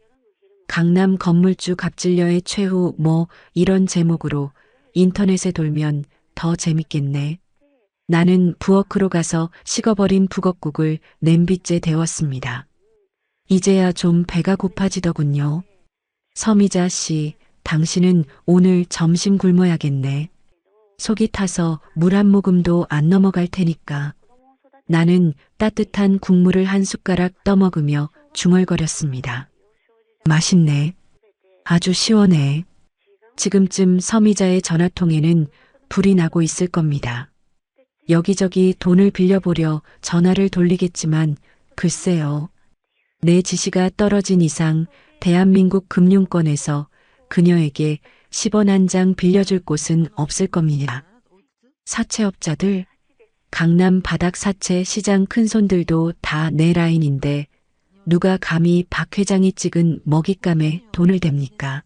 강남 건물주 갑질녀의 최후 뭐 이런 제목으로 인터넷에 돌면 더 재밌겠네. 나는 부엌으로 가서 식어버린 북엇국을 냄비째 데웠습니다. 이제야 좀 배가 고파지더군요. 서미자 씨, 당신은 오늘 점심 굶어야겠네. 속이 타서 물 한 모금도 안 넘어갈 테니까. 나는 따뜻한 국물을 한 숟가락 떠먹으며 중얼거렸습니다. 맛있네. 아주 시원해. 지금쯤 서미자의 전화통에는 불이 나고 있을 겁니다. 여기저기 돈을 빌려보려 전화를 돌리겠지만 글쎄요. 내 지시가 떨어진 이상 대한민국 금융권에서 그녀에게 10원 한 장 빌려줄 곳은 없을 겁니다. 사채업자들, 강남 바닥 사채 시장 큰손들도 다 내 라인인데 누가 감히 박 회장이 찍은 먹잇감에 돈을 댑니까?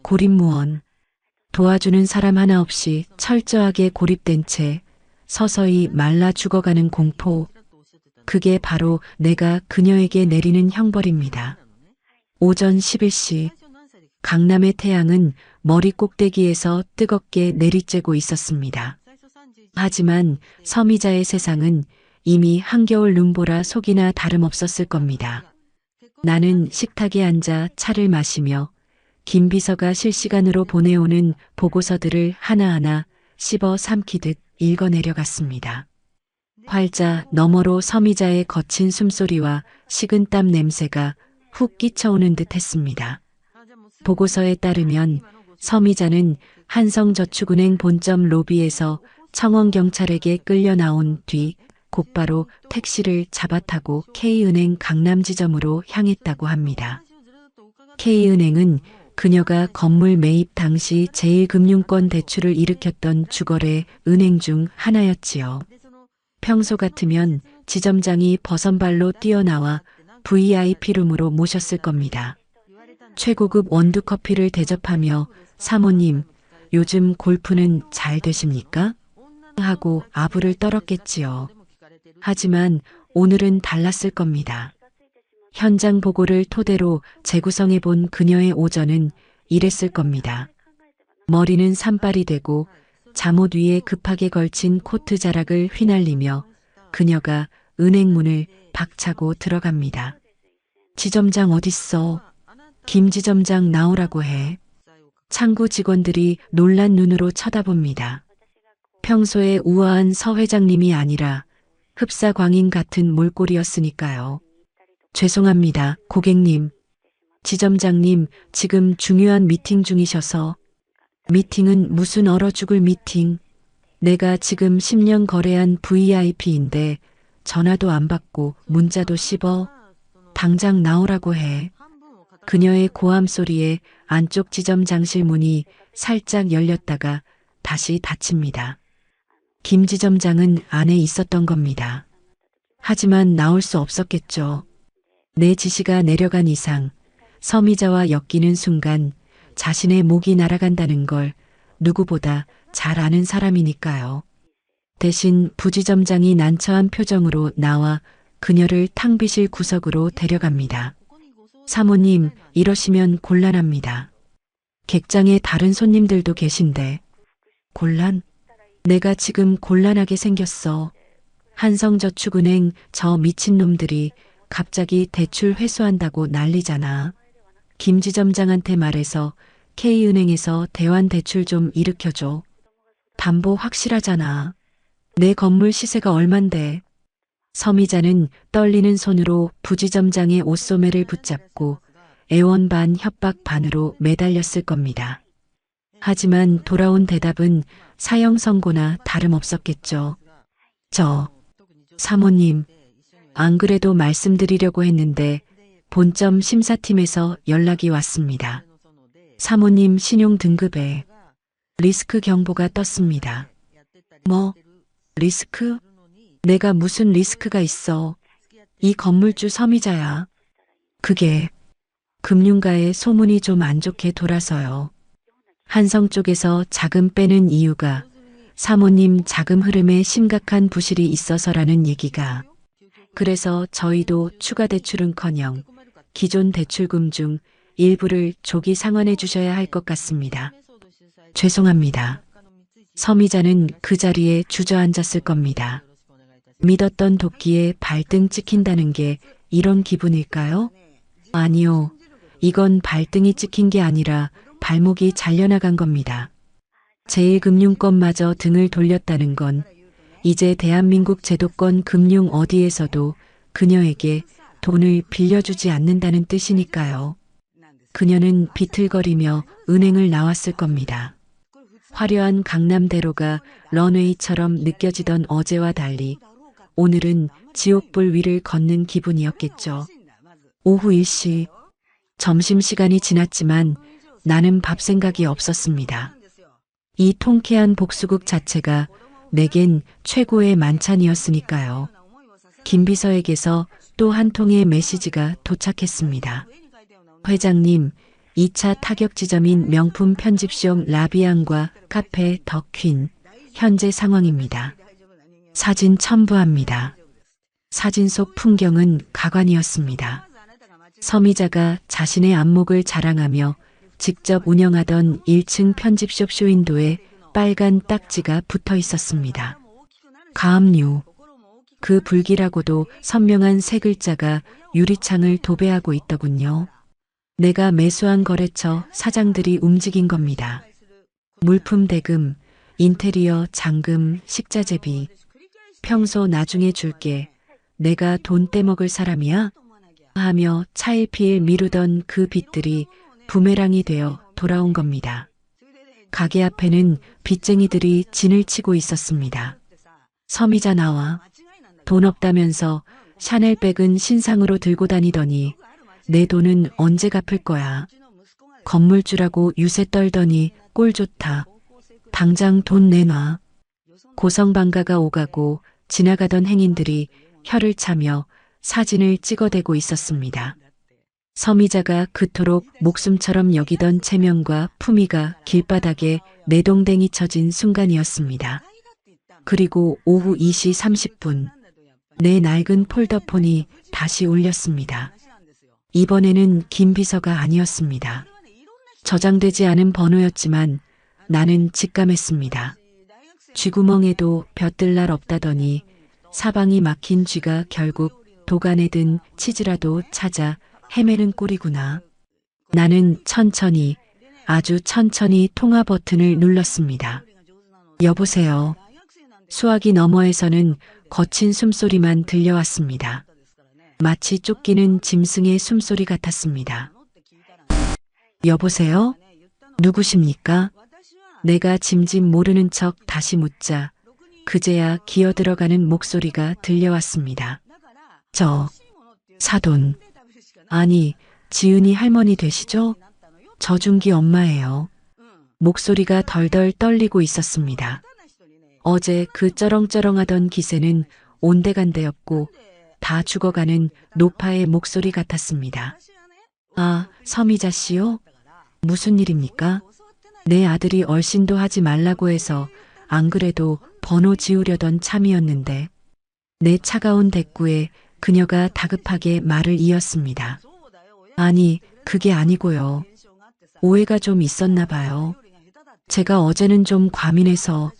고립무원. 도와주는 사람 하나 없이 철저하게 고립된 채 서서히 말라 죽어가는 공포. 그게 바로 내가 그녀에게 내리는 형벌입니다. 오전 11시. 강남의 태양은 머리 꼭대기에서 뜨겁게 내리쬐고 있었습니다. 하지만 서미자의 세상은 이미 한겨울 눈보라 속이나 다름없었을 겁니다. 나는 식탁에 앉아 차를 마시며 김 비서가 실시간으로 보내오는 보고서들을 하나하나 씹어 삼키듯 읽어내려갔습니다. 활자 너머로 서미자의 거친 숨소리와 식은땀 냄새가 훅 끼쳐오는 듯 했습니다. 보고서에 따르면 서미자는 한성저축은행 본점 로비에서 청원경찰에게 끌려 나온 뒤 곧바로 택시를 잡아타고 K은행 강남지점으로 향했다고 합니다. K은행은 그녀가 건물 매입 당시 제1금융권 대출을 일으켰던 주거래 은행 중 하나였지요. 평소 같으면 지점장이 버선발로 뛰어나와 VIP룸으로 모셨을 겁니다. 최고급 원두커피를 대접하며 사모님, 요즘 골프는 잘 되십니까? 하고 아부를 떨었겠지요. 하지만 오늘은 달랐을 겁니다. 현장 보고를 토대로 재구성해 본 그녀의 오전은 이랬을 겁니다. 머리는 산발이 되고 잠옷 위에 급하게 걸친 코트 자락을 휘날리며 그녀가 은행 문을 박차고 들어갑니다. 지점장 어딨어? 김 지점장 나오라고 해. 창구 직원들이 놀란 눈으로 쳐다봅니다. 평소에 우아한 서 회장님이 아니라 흡사광인 같은 몰골이었으니까요. 죄송합니다, 고객님. 지점장님, 지금 중요한 미팅 중이셔서. 미팅은 무슨 얼어 죽을 미팅. 내가 지금 10년 거래한 VIP인데 전화도 안 받고 문자도 씹어. 당장 나오라고 해. 그녀의 고함 소리에 안쪽 지점장실 문이 살짝 열렸다가 다시 닫힙니다. 김 지점장은 안에 있었던 겁니다. 하지만 나올 수 없었겠죠. 내 지시가 내려간 이상 서미자와 엮이는 순간 자신의 목이 날아간다는 걸 누구보다 잘 아는 사람이니까요. 대신 부지점장이 난처한 표정으로 나와 그녀를 탕비실 구석으로 데려갑니다. 사모님, 이러시면 곤란합니다. 객장에 다른 손님들도 계신데. 곤란? 내가 지금 곤란하게 생겼어. 한성저축은행 저 미친놈들이 갑자기 대출 회수한다고 난리잖아. 김 지점장한테 말해서 K은행에서 대환대출 좀 일으켜줘. 담보 확실하잖아. 내 건물 시세가 얼만데. 서미자는 떨리는 손으로 부지점장의 옷소매를 붙잡고 애원 반 협박 반으로 매달렸을 겁니다. 하지만 돌아온 대답은 사형 선고나 다름없었겠죠. 사모님, 안 그래도 말씀드리려고 했는데 본점 심사팀에서 연락이 왔습니다. 사모님 신용 등급에 리스크 경보가 떴습니다. 뭐? 리스크? 내가 무슨 리스크가 있어. 이 건물주 서미자야. 그게 금융가에 소문이 좀 안 좋게 돌아서요. 한성 쪽에서 자금 빼는 이유가 사모님 자금 흐름에 심각한 부실이 있어서라는 얘기가. 그래서 저희도 추가 대출은커녕 기존 대출금 중 일부를 조기 상환해 주셔야 할 것 같습니다. 죄송합니다. 서미자는 그 자리에 주저앉았을 겁니다. 믿었던 도끼에 발등 찍힌다는 게 이런 기분일까요? 아니요. 이건 발등이 찍힌 게 아니라 발목이 잘려나간 겁니다. 제1금융권마저 등을 돌렸다는 건 이제 대한민국 제도권 금융 어디에서도 그녀에게 돈을 빌려주지 않는다는 뜻이니까요. 그녀는 비틀거리며 은행을 나왔을 겁니다. 화려한 강남대로가 런웨이처럼 느껴지던 어제와 달리 오늘은 지옥불 위를 걷는 기분이었겠죠. 오후 1시, 점심시간이 지났지만 나는 밥 생각이 없었습니다. 이 통쾌한 복수국 자체가 내겐 최고의 만찬이었으니까요. 김 비서에게서 또 한 통의 메시지가 도착했습니다. 회장님, 2차 타격 지점인 명품 편집숍 라비앙과 카페 더 퀸, 현재 상황입니다. 사진 첨부합니다. 사진 속 풍경은 가관이었습니다. 서미자가 자신의 안목을 자랑하며 직접 운영하던 1층 편집숍 쇼윈도에 빨간 딱지가 붙어 있었습니다. 가압류. 그 불길하고도 선명한 세 글자가 유리창을 도배하고 있더군요. 내가 매수한 거래처 사장들이 움직인 겁니다. 물품 대금, 인테리어 잔금, 식자재비. 평소 나중에 줄게. 내가 돈 떼먹을 사람이야? 하며 차일피일 미루던 그 빚들이 부메랑이 되어 돌아온 겁니다. 가게 앞에는 빚쟁이들이 진을 치고 있었습니다. 서미자 나와. 돈 없다면서 샤넬백은 신상으로 들고 다니더니 내 돈은 언제 갚을 거야. 건물주라고 유세 떨더니 꼴 좋다. 당장 돈 내놔. 고성방가가 오가고 지나가던 행인들이 혀를 차며 사진을 찍어대고 있었습니다. 서미자가 그토록 목숨처럼 여기던 체면과 품위가 길바닥에 내동댕이 쳐진 순간이었습니다. 그리고 오후 2시 30분 내 낡은 폴더폰이 다시 울렸습니다. 이번에는 김 비서가 아니었습니다. 저장되지 않은 번호였지만 나는 직감했습니다. 쥐구멍에도 벼뜰 날 없다더니 사방이 막힌 쥐가 결국 도간에 든 치즈라도 찾아 헤매는 꼴이구나. 나는 천천히, 아주 천천히 통화 버튼을 눌렀습니다. 여보세요. 수화기 너머에서는 거친 숨소리만 들려왔습니다. 마치 쫓기는 짐승의 숨소리 같았습니다. 여보세요? 누구십니까? 내가 짐짓 모르는 척 다시 묻자 그제야 기어들어가는 목소리가 들려왔습니다. 저 사돈. 아니, 지은이 할머니 되시죠? 저중기 엄마예요. 목소리가 덜덜 떨리고 있었습니다. 어제 그 쩌렁쩌렁하던 기세는 온데간데였고 다 죽어가는 노파의 목소리 같았습니다. 아, 서미자 씨요? 무슨 일입니까? 내 아들이 얼씬도 하지 말라고 해서 안 그래도 번호 지우려던 참이었는데 내 차가운 대꾸에 그녀가 다급하게 말을 이었습니다. 아니, 그게 아니고요. 오해가 좀 있었나 봐요. 제가 어제는 좀 과민해서.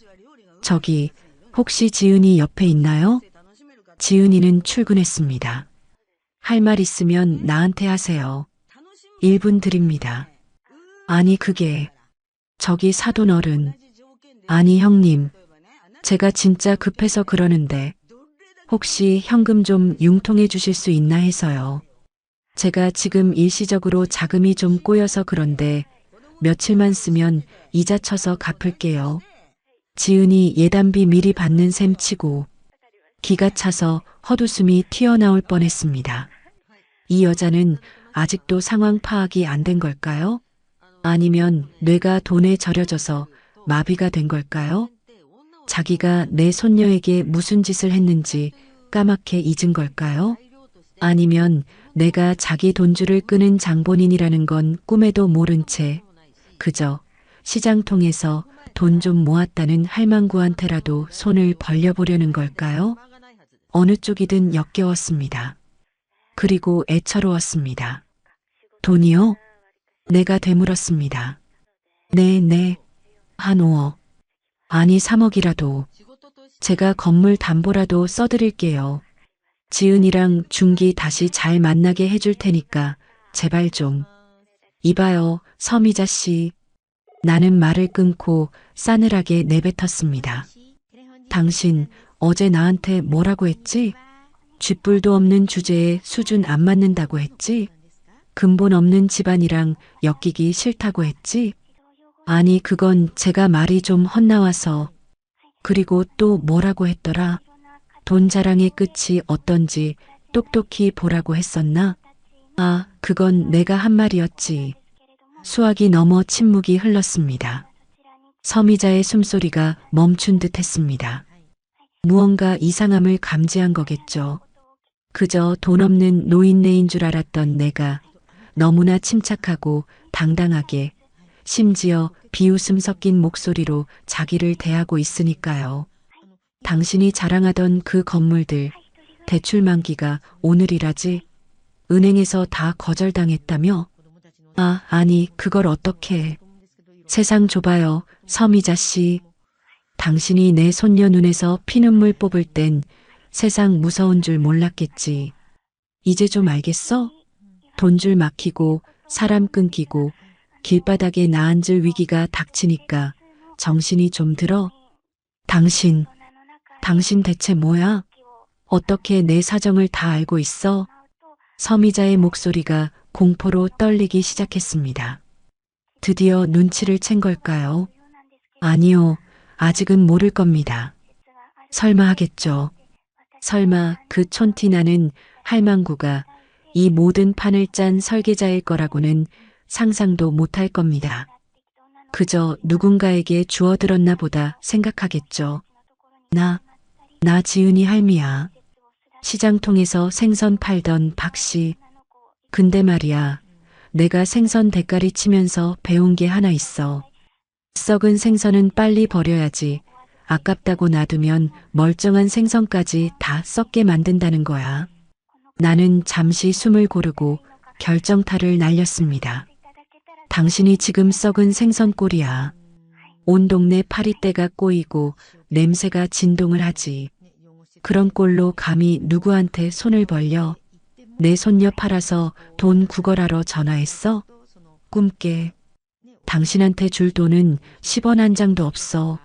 저기, 혹시 지은이 옆에 있나요? 지은이는 출근했습니다. 할 말 있으면 나한테 하세요. 1분 드립니다. 아니 그게, 저기 사돈 어른. 아니 형님, 제가 진짜 급해서 그러는데 혹시 현금 좀 융통해 주실 수 있나 해서요. 제가 지금 일시적으로 자금이 좀 꼬여서 그런데 며칠만 쓰면 이자 쳐서 갚을게요. 지은이 예단비 미리 받는 셈 치고 기가 차서 헛웃음이 튀어나올 뻔했습니다. 이 여자는 아직도 상황 파악이 안 된 걸까요? 아니면 뇌가 돈에 절여져서 마비가 된 걸까요? 자기가 내 손녀에게 무슨 짓을 했는지 까맣게 잊은 걸까요? 아니면 내가 자기 돈줄을 끄는 장본인이라는 건 꿈에도 모른 채 그저 시장통에서 돈 좀 모았다는 할망구한테라도 손을 벌려보려는 걸까요? 어느 쪽이든 역겨웠습니다. 그리고 애처로웠습니다. 돈이요? 내가 되물었습니다. 네, 한 5억. 아니 3억이라도. 제가 건물 담보라도 써드릴게요. 지은이랑 준기 다시 잘 만나게 해줄 테니까 제발 좀. 이봐요, 서미자 씨. 나는 말을 끊고 싸늘하게 내뱉었습니다. 당신 어제 나한테 뭐라고 했지? 쥐뿔도 없는 주제에 수준 안 맞는다고 했지? 근본 없는 집안이랑 엮이기 싫다고 했지? 아니 그건 제가 말이 좀 헛나와서. 그리고 또 뭐라고 했더라? 돈 자랑의 끝이 어떤지 똑똑히 보라고 했었나? 아, 그건 내가 한 말이었지. 수학이 넘어 침묵이 흘렀습니다. 서미자의 숨소리가 멈춘 듯 했습니다. 무언가 이상함을 감지한 거겠죠. 그저 돈 없는 노인네인 줄 알았던 내가 너무나 침착하고 당당하게 심지어 비웃음 섞인 목소리로 자기를 대하고 있으니까요. 당신이 자랑하던 그 건물들 대출 만기가 오늘이라지? 은행에서 다 거절당했다며? 아, 아니 그걸 어떻게 해. 세상 좁아요, 서미자 씨. 당신이 내 손녀 눈에서 피눈물 뽑을 땐 세상 무서운 줄 몰랐겠지. 이제 좀 알겠어? 돈줄 막히고 사람 끊기고 길바닥에 나앉을 위기가 닥치니까 정신이 좀 들어? 당신 대체 뭐야? 어떻게 내 사정을 다 알고 있어? 서미자의 목소리가 공포로 떨리기 시작했습니다. 드디어 눈치를 챈 걸까요? 아니요, 아직은 모를 겁니다. 설마 하겠죠. 설마 그 촌티 나는 할망구가 이 모든 판을 짠 설계자일 거라고는 상상도 못할 겁니다. 그저 누군가에게 주워들었나 보다 생각하겠죠. 나 지은이 할미야. 시장통에서 생선 팔던 박씨. 근데 말이야, 내가 생선 대가리 치면서 배운 게 하나 있어. 썩은 생선은 빨리 버려야지. 아깝다고 놔두면 멀쩡한 생선까지 다 썩게 만든다는 거야. 나는 잠시 숨을 고르고 결정타를 날렸습니다. 당신이 지금 썩은 생선꼴이야. 온 동네 파리떼가 꼬이고 냄새가 진동을 하지. 그런 꼴로 감히 누구한테 손을 벌려? 내 손녀 팔아서 돈 구걸하러 전화했어? 꿈깨. 당신한테 줄 돈은 10원 한 장도 없어.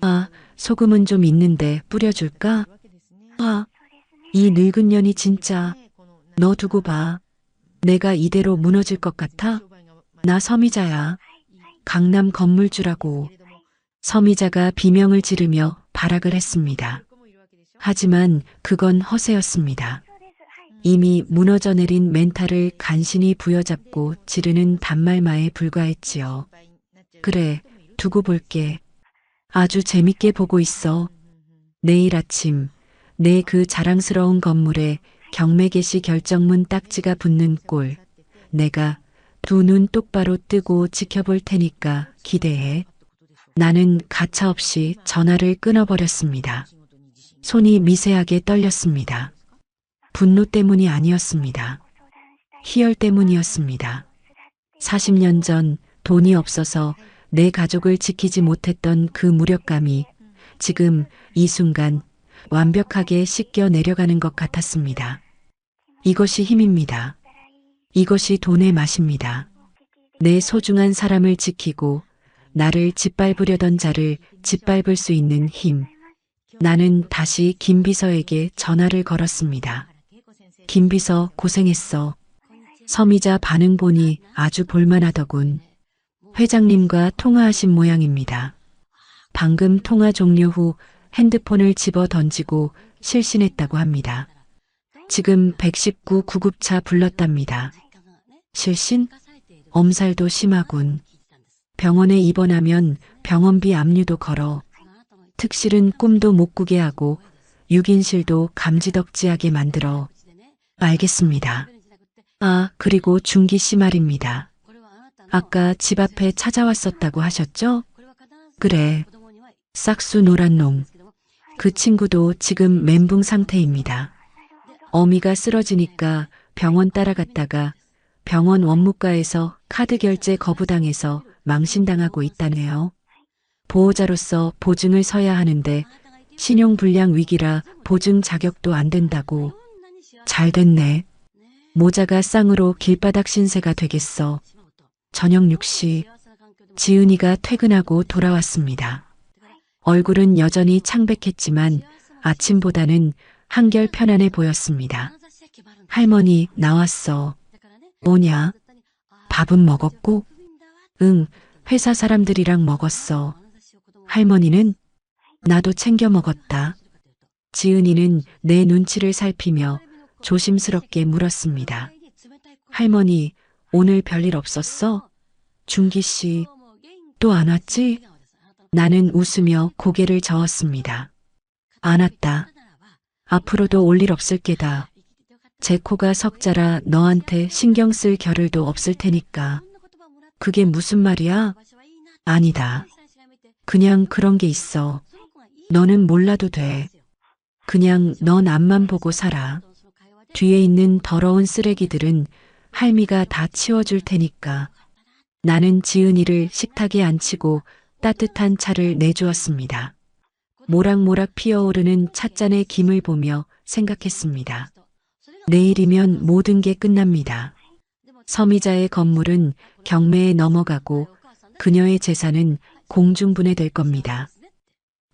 아, 소금은 좀 있는데 뿌려줄까? 아, 이 늙은 년이 진짜. 너 두고 봐. 내가 이대로 무너질 것 같아? 나 서미자야. 강남 건물주라고. 서미자가 비명을 지르며 발악을 했습니다. 하지만 그건 허세였습니다. 이미 무너져 내린 멘탈을 간신히 부여잡고 지르는 단말마에 불과했지요. 그래, 두고 볼게. 아주 재밌게 보고 있어. 내일 아침 내 그 자랑스러운 건물에 경매 개시 결정문 딱지가 붙는 꼴. 내가 두 눈 똑바로 뜨고 지켜볼 테니까 기대해. 나는 가차없이 전화를 끊어버렸습니다. 손이 미세하게 떨렸습니다. 분노 때문이 아니었습니다. 희열 때문이었습니다. 40년 전 돈이 없어서 내 가족을 지키지 못했던 그 무력감이 지금 이 순간 완벽하게 씻겨 내려가는 것 같았습니다. 이것이 힘입니다. 이것이 돈의 맛입니다. 내 소중한 사람을 지키고 나를 짓밟으려던 자를 짓밟을 수 있는 힘. 나는 다시 김 비서에게 전화를 걸었습니다. 김 비서 고생했어. 서미자 반응 보니 아주 볼만하더군. 회장님과 통화하신 모양입니다. 방금 통화 종료 후 핸드폰을 집어 던지고 실신했다고 합니다. 지금 119 구급차 불렀답니다. 실신? 엄살도 심하군. 병원에 입원하면 병원비 압류도 걸어. 특실은 꿈도 못 꾸게 하고 6인실도 감지덕지하게 만들어. 알겠습니다. 아, 그리고 준기 씨 말입니다. 아까 집 앞에 찾아왔었다고 하셨죠? 그래. 싹수 노란 놈. 그 친구도 지금 멘붕 상태입니다. 어미가 쓰러지니까 병원 따라갔다가 병원 원무과에서 카드 결제 거부당해서 망신당하고 있다네요. 보호자로서 보증을 서야 하는데 신용불량 위기라 보증 자격도 안 된다고. 잘 됐네. 모자가 쌍으로 길바닥 신세가 되겠어. 저녁 6시 지은이가 퇴근하고 돌아왔습니다. 얼굴은 여전히 창백했지만 아침보다는 한결 편안해 보였습니다. 할머니 나왔어. 뭐냐? 밥은 먹었고? 응, 회사 사람들이랑 먹었어. 할머니는? 나도 챙겨 먹었다. 지은이는 내 눈치를 살피며 조심스럽게 물었습니다. 할머니, 오늘 별일 없었어? 준기 씨, 또 안 왔지? 나는 웃으며 고개를 저었습니다. 안 왔다. 앞으로도 올 일 없을 게다. 제 코가 석자라 너한테 신경 쓸 겨를도 없을 테니까. 그게 무슨 말이야? 아니다. 그냥 그런 게 있어. 너는 몰라도 돼. 그냥 넌 앞만 보고 살아. 뒤에 있는 더러운 쓰레기들은 할미가 다 치워줄 테니까. 나는 지은이를 식탁에 앉히고 따뜻한 차를 내주었습니다. 모락모락 피어오르는 찻잔의 김을 보며 생각했습니다. 내일이면 모든 게 끝납니다. 서미자의 건물은 경매에 넘어가고 그녀의 재산은 공중분해될 겁니다.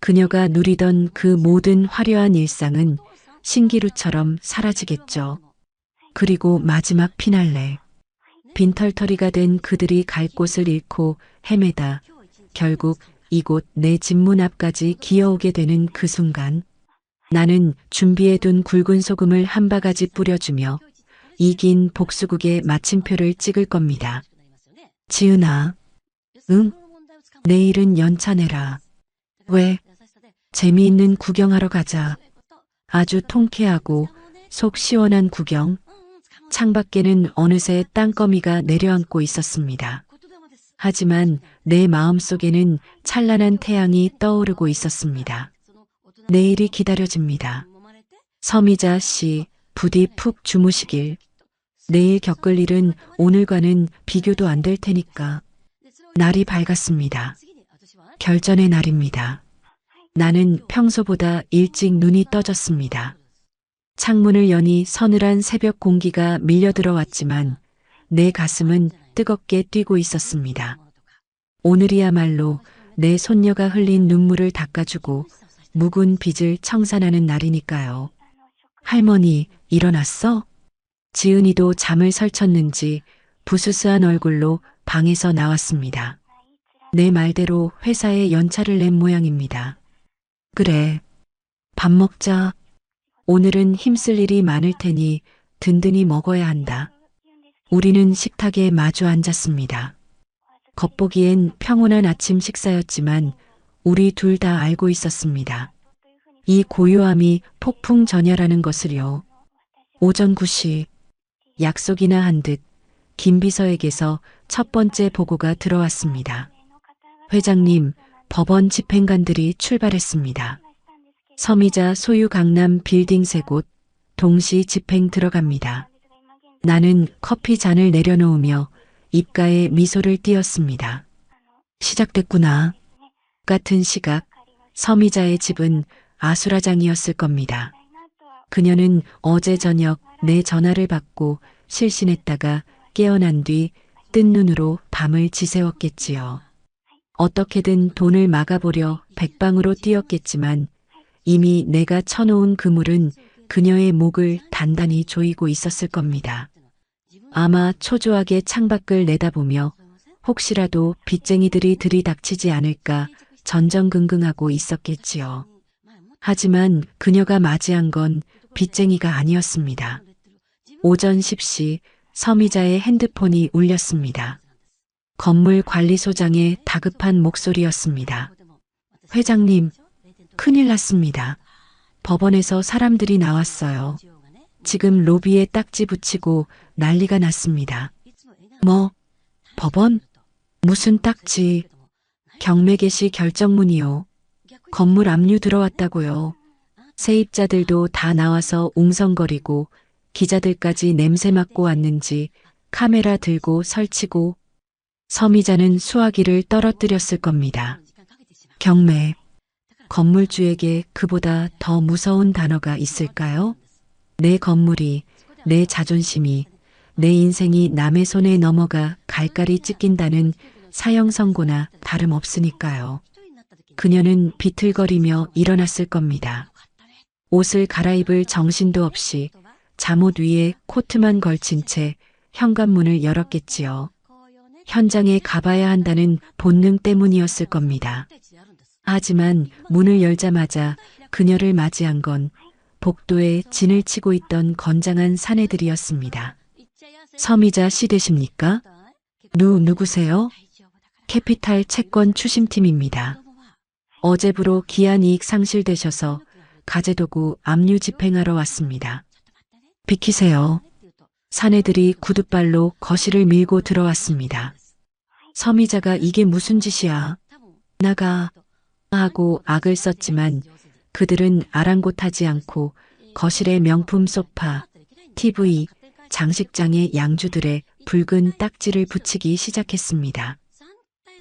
그녀가 누리던 그 모든 화려한 일상은 신기루처럼 사라지겠죠. 그리고 마지막 피날레. 빈털터리가 된 그들이 갈 곳을 잃고 헤매다 결국 이곳 내 집 문 앞까지 기어오게 되는 그 순간 나는 준비해둔 굵은 소금을 한 바가지 뿌려주며 이 긴 복수국의 마침표를 찍을 겁니다. 지은아. 응? 내일은 연차 내라. 왜? 재미있는 구경하러 가자. 아주 통쾌하고 속 시원한 구경. 창밖에는 어느새 땅거미가 내려앉고 있었습니다. 하지만 내 마음속에는 찬란한 태양이 떠오르고 있었습니다. 내일이 기다려집니다. 서미자 씨, 부디 푹 주무시길. 내일 겪을 일은 오늘과는 비교도 안 될 테니까. 날이 밝았습니다. 결전의 날입니다. 나는 평소보다 일찍 눈이 떠졌습니다. 창문을 여니 서늘한 새벽 공기가 밀려 들어왔지만 내 가슴은 뜨겁게 뛰고 있었습니다. 오늘이야말로 내 손녀가 흘린 눈물을 닦아주고 묵은 빚을 청산하는 날이니까요. 할머니, 일어났어? 지은이도 잠을 설쳤는지 부스스한 얼굴로 방에서 나왔습니다. 내 말대로 회사에 연차를 낸 모양입니다. 그래, 밥 먹자. 오늘은 힘쓸 일이 많을 테니 든든히 먹어야 한다. 우리는 식탁에 마주 앉았습니다. 겉보기엔 평온한 아침 식사였지만 우리 둘 다 알고 있었습니다. 이 고요함이 폭풍 전야라는 것을요. 오전 9시 약속이나 한 듯 김 비서에게서 첫 번째 보고가 들어왔습니다. 회장님, 법원 집행관들이 출발했습니다. 서미자 소유 강남 빌딩 3곳 동시 집행 들어갑니다. 나는 커피 잔을 내려놓으며 입가에 미소를 띄었습니다. 시작됐구나. 같은 시각 서미자의 집은 아수라장이었을 겁니다. 그녀는 어제 저녁 내 전화를 받고 실신했다가 깨어난 뒤 뜬 눈으로 밤을 지새웠겠지요. 어떻게든 돈을 막아보려 백방으로 뛰었겠지만 이미 내가 쳐놓은 그물은 그녀의 목을 단단히 조이고 있었을 겁니다. 아마 초조하게 창밖을 내다보며 혹시라도 빚쟁이들이 들이닥치지 않을까 전전긍긍하고 있었겠지요. 하지만 그녀가 맞이한 건 빚쟁이가 아니었습니다. 오전 10시 서미자의 핸드폰이 울렸습니다. 건물 관리소장의 다급한 목소리였습니다. 회장님, 큰일 났습니다. 법원에서 사람들이 나왔어요. 지금 로비에 딱지 붙이고 난리가 났습니다. 뭐? 법원? 무슨 딱지? 경매 개시 결정문이요. 건물 압류 들어왔다고요. 세입자들도 다 나와서 웅성거리고 기자들까지 냄새 맡고 왔는지 카메라 들고 설치고 서미자는 수화기를 떨어뜨렸을 겁니다. 경매. 건물주에게 그보다 더 무서운 단어가 있을까요? 내 건물이, 내 자존심이, 내 인생이 남의 손에 넘어가 갈갈이 찢긴다는 사형 선고나 다름없으니까요. 그녀는 비틀거리며 일어났을 겁니다. 옷을 갈아입을 정신도 없이 잠옷 위에 코트만 걸친 채 현관문을 열었겠지요. 현장에 가봐야 한다는 본능 때문이었을 겁니다. 하지만 문을 열자마자 그녀를 맞이한 건 복도에 진을 치고 있던 건장한 사내들이었습니다. 서미자 씨 되십니까? 누구세요? 캐피탈 채권 추심팀입니다. 어제부로 기한이익 상실되셔서 가재도구 압류 집행하러 왔습니다. 비키세요. 사내들이 구둣발로 거실을 밀고 들어왔습니다. 서미자가 이게 무슨 짓이야? 나가 하고 악을 썼지만 그들은 아랑곳하지 않고 거실의 명품 소파, TV, 장식장의 양주들의 붉은 딱지를 붙이기 시작했습니다.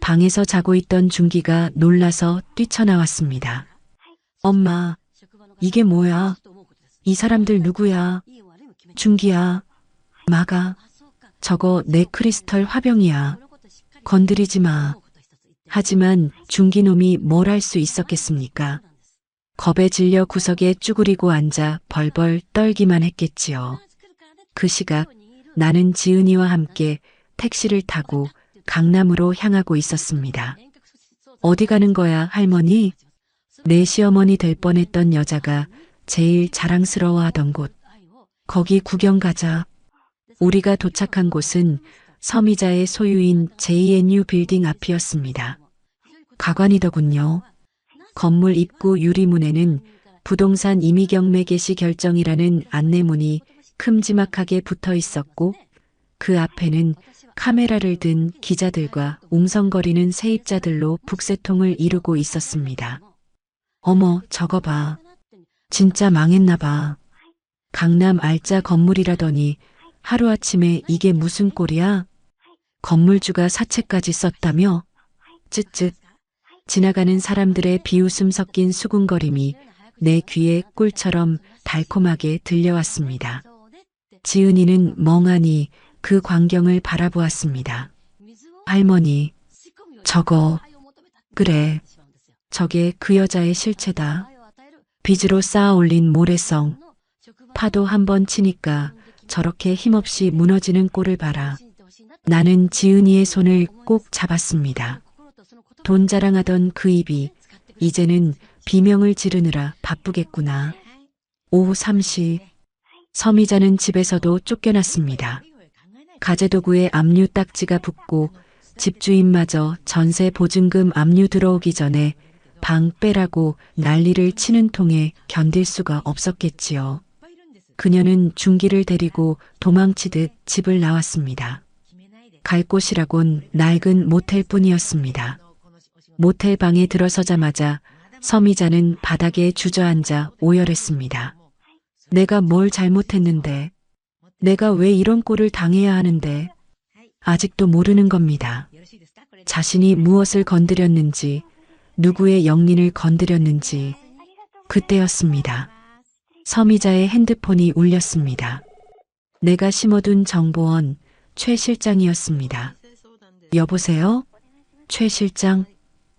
방에서 자고 있던 준기가 놀라서 뛰쳐나왔습니다. 엄마, 이게 뭐야? 이 사람들 누구야? 준기야, 막아. 저거 내 크리스털 화병이야. 건드리지 마. 하지만 준기놈이 뭘 할 수 있었겠습니까? 겁에 질려 구석에 쭈그리고 앉아 벌벌 떨기만 했겠지요. 그 시각 나는 지은이와 함께 택시를 타고 강남으로 향하고 있었습니다. 어디 가는 거야, 할머니? 내 시어머니 될 뻔했던 여자가 제일 자랑스러워하던 곳. 거기 구경 가자. 우리가 도착한 곳은 서미자의 소유인 JNU 빌딩 앞이었습니다. 가관이더군요. 건물 입구 유리문에는 부동산 임의경매 개시 결정이라는 안내문이 큼지막하게 붙어 있었고 그 앞에는 카메라를 든 기자들과 웅성거리는 세입자들로 북새통을 이루고 있었습니다. 어머, 저거 봐. 진짜 망했나 봐. 강남 알짜 건물이라더니 하루아침에 이게 무슨 꼴이야? 건물주가 사채까지 썼다며? 쯧쯧. 지나가는 사람들의 비웃음 섞인 수군거림이 내 귀에 꿀처럼 달콤하게 들려왔습니다. 지은이는 멍하니 그 광경을 바라보았습니다. 할머니, 저거, 그래, 저게 그 여자의 실체다. 빚으로 쌓아 올린 모래성. 파도 한 번 치니까 저렇게 힘없이 무너지는 꼴을 봐라. 나는 지은이의 손을 꼭 잡았습니다. 돈 자랑하던 그 입이 이제는 비명을 지르느라 바쁘겠구나. 오후 3시 서미자는 집에서도 쫓겨났습니다. 가재도구에 압류 딱지가 붙고 집주인마저 전세 보증금 압류 들어오기 전에 방 빼라고 난리를 치는 통에 견딜 수가 없었겠지요. 그녀는 준기를 데리고 도망치듯 집을 나왔습니다. 갈 곳이라곤 낡은 모텔뿐이었습니다. 모텔 방에 들어서자마자 서미자는 바닥에 주저앉아 오열했습니다. 내가 뭘 잘못했는데, 내가 왜 이런 꼴을 당해야 하는데, 아직도 모르는 겁니다. 자신이 무엇을 건드렸는지, 누구의 영린을 건드렸는지, 그때였습니다. 서미자의 핸드폰이 울렸습니다. 내가 심어둔 정보원 최 실장이었습니다. 여보세요? 최 실장,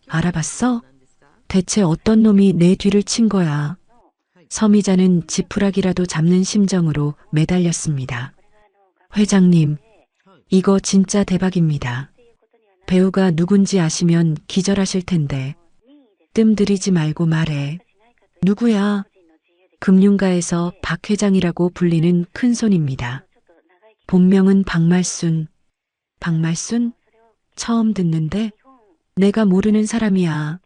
알아봤어? 대체 어떤 놈이 내 뒤를 친 거야? 서미자는 지푸라기라도 잡는 심정으로 매달렸습니다. 회장님, 이거 진짜 대박입니다. 배우가 누군지 아시면 기절하실 텐데. 뜸 들이지 말고 말해. 누구야? 금융가에서 박 회장이라고 불리는 큰손입니다. 본명은 박말순. 박말순? 처음 듣는데 내가 모르는 사람이야.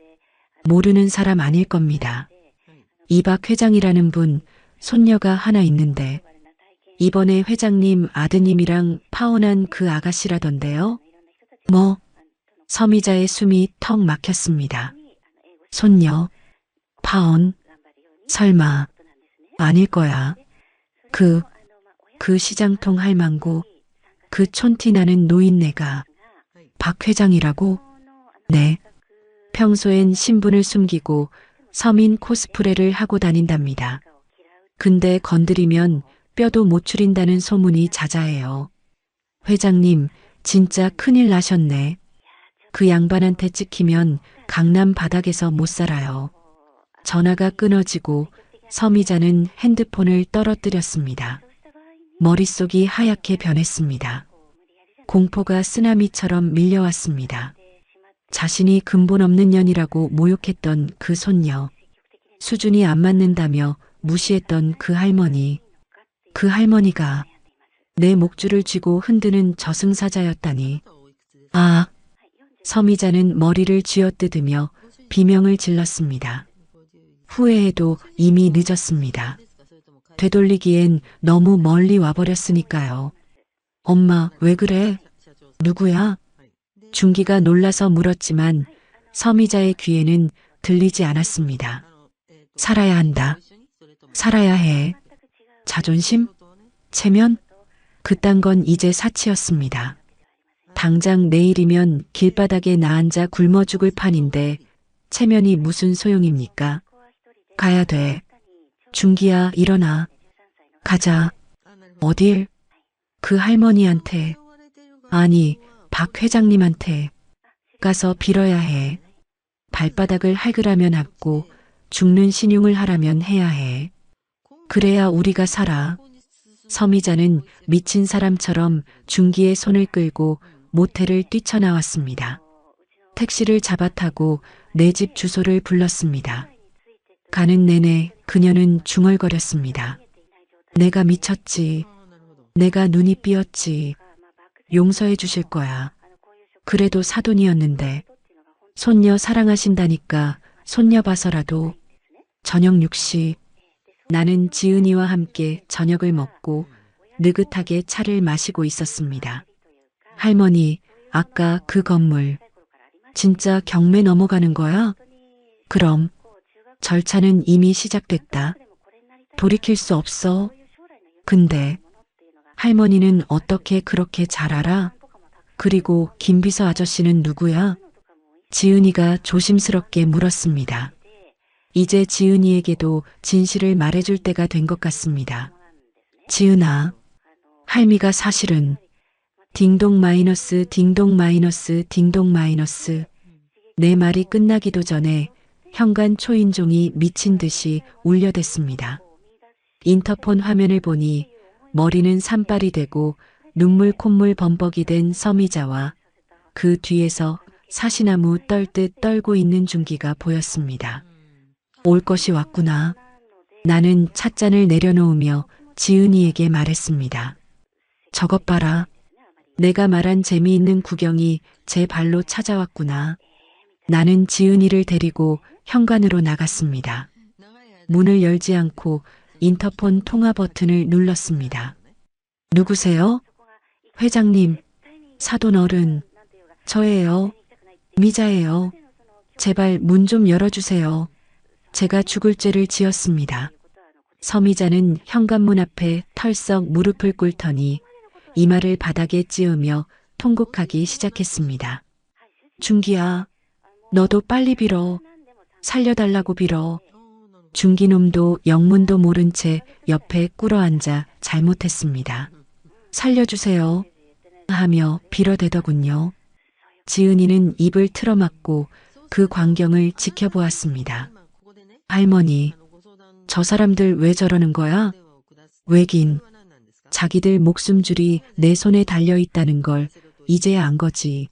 모르는 사람 아닐 겁니다. 이 박 회장이라는 분 손녀가 하나 있는데 이번에 회장님 아드님이랑 파혼한 그 아가씨라던데요. 뭐? 서미자의 숨이 턱 막혔습니다. 손녀? 파혼? 설마 아닐 거야. 그 시장통 할망구, 그 촌티 나는 노인네가 박 회장이라고? 네. 평소엔 신분을 숨기고 서민 코스프레를 하고 다닌답니다. 근데 건드리면 뼈도 못 추린다는 소문이 자자해요. 회장님, 진짜 큰일 나셨네. 그 양반한테 찍히면 강남 바닥에서 못 살아요. 전화가 끊어지고 서미자는 핸드폰을 떨어뜨렸습니다. 머릿속이 하얗게 변했습니다. 공포가 쓰나미처럼 밀려왔습니다. 자신이 근본 없는 년이라고 모욕했던 그 손녀, 수준이 안 맞는다며 무시했던 그 할머니, 그 할머니가 내 목줄을 쥐고 흔드는 저승사자였다니. 아, 서미자는 머리를 쥐어뜯으며 비명을 질렀습니다. 후회해도 이미 늦었습니다. 되돌리기엔 너무 멀리 와버렸으니까요. 엄마, 왜 그래? 누구야? 중기가 놀라서 물었지만 서미자의 귀에는 들리지 않았습니다. 살아야 한다. 살아야 해. 자존심? 체면? 그딴 건 이제 사치였습니다. 당장 내일이면 길바닥에 나앉아 굶어 죽을 판인데 체면이 무슨 소용입니까? 가야 돼. 중기야, 일어나. 가자. 어딜? 그 할머니한테. 아니, 박 회장님한테. 가서 빌어야 해. 발바닥을 할그라면 핥고 죽는 신용을 하라면 해야 해. 그래야 우리가 살아. 서미자는 미친 사람처럼 중기의 손을 끌고 모텔을 뛰쳐나왔습니다. 택시를 잡아타고 내 집 주소를 불렀습니다. 가는 내내 그녀는 중얼거렸습니다. 내가 미쳤지. 내가 눈이 삐었지. 용서해 주실 거야. 그래도 사돈이었는데. 손녀 사랑하신다니까 손녀 봐서라도. 저녁 6시. 나는 지은이와 함께 저녁을 먹고 느긋하게 차를 마시고 있었습니다. 할머니, 아까 그 건물 진짜 경매 넘어가는 거야? 그럼 절차는 이미 시작됐다. 돌이킬 수 없어. 근데 할머니는 어떻게 그렇게 잘 알아? 그리고 김비서 아저씨는 누구야? 지은이가 조심스럽게 물었습니다. 이제 지은이에게도 진실을 말해줄 때가 된 것 같습니다. 지은아, 할미가 사실은 딩동 마이너스 딩동 마이너스 딩동 마이너스. 내 말이 끝나기도 전에 현관 초인종이 미친 듯이 울려댔습니다. 인터폰 화면을 보니 머리는 산발이 되고 눈물 콧물 범벅이 된 서미자와 그 뒤에서 사시나무 떨듯 떨고 있는 중기가 보였습니다. 올 것이 왔구나. 나는 찻잔을 내려놓으며 지은이에게 말했습니다. 저것 봐라. 내가 말한 재미있는 구경이 제 발로 찾아왔구나. 나는 지은이를 데리고 현관으로 나갔습니다. 문을 열지 않고 인터폰 통화 버튼을 눌렀습니다. 누구세요? 회장님, 사돈 어른. 저예요. 미자예요. 제발 문 좀 열어주세요. 제가 죽을 죄를 지었습니다. 서미자는 현관문 앞에 털썩 무릎을 꿇더니 이마를 바닥에 찌으며 통곡하기 시작했습니다. 중기야, 너도 빨리 빌어. 살려달라고 빌어. 중기놈도 영문도 모른 채 옆에 꿇어앉아 잘못했습니다. 살려주세요. 하며 빌어대더군요. 지은이는 입을 틀어막고 그 광경을 지켜보았습니다. 할머니, 저 사람들 왜 저러는 거야? 왜긴, 자기들 목숨줄이 내 손에 달려있다는 걸 이제야 안 거지.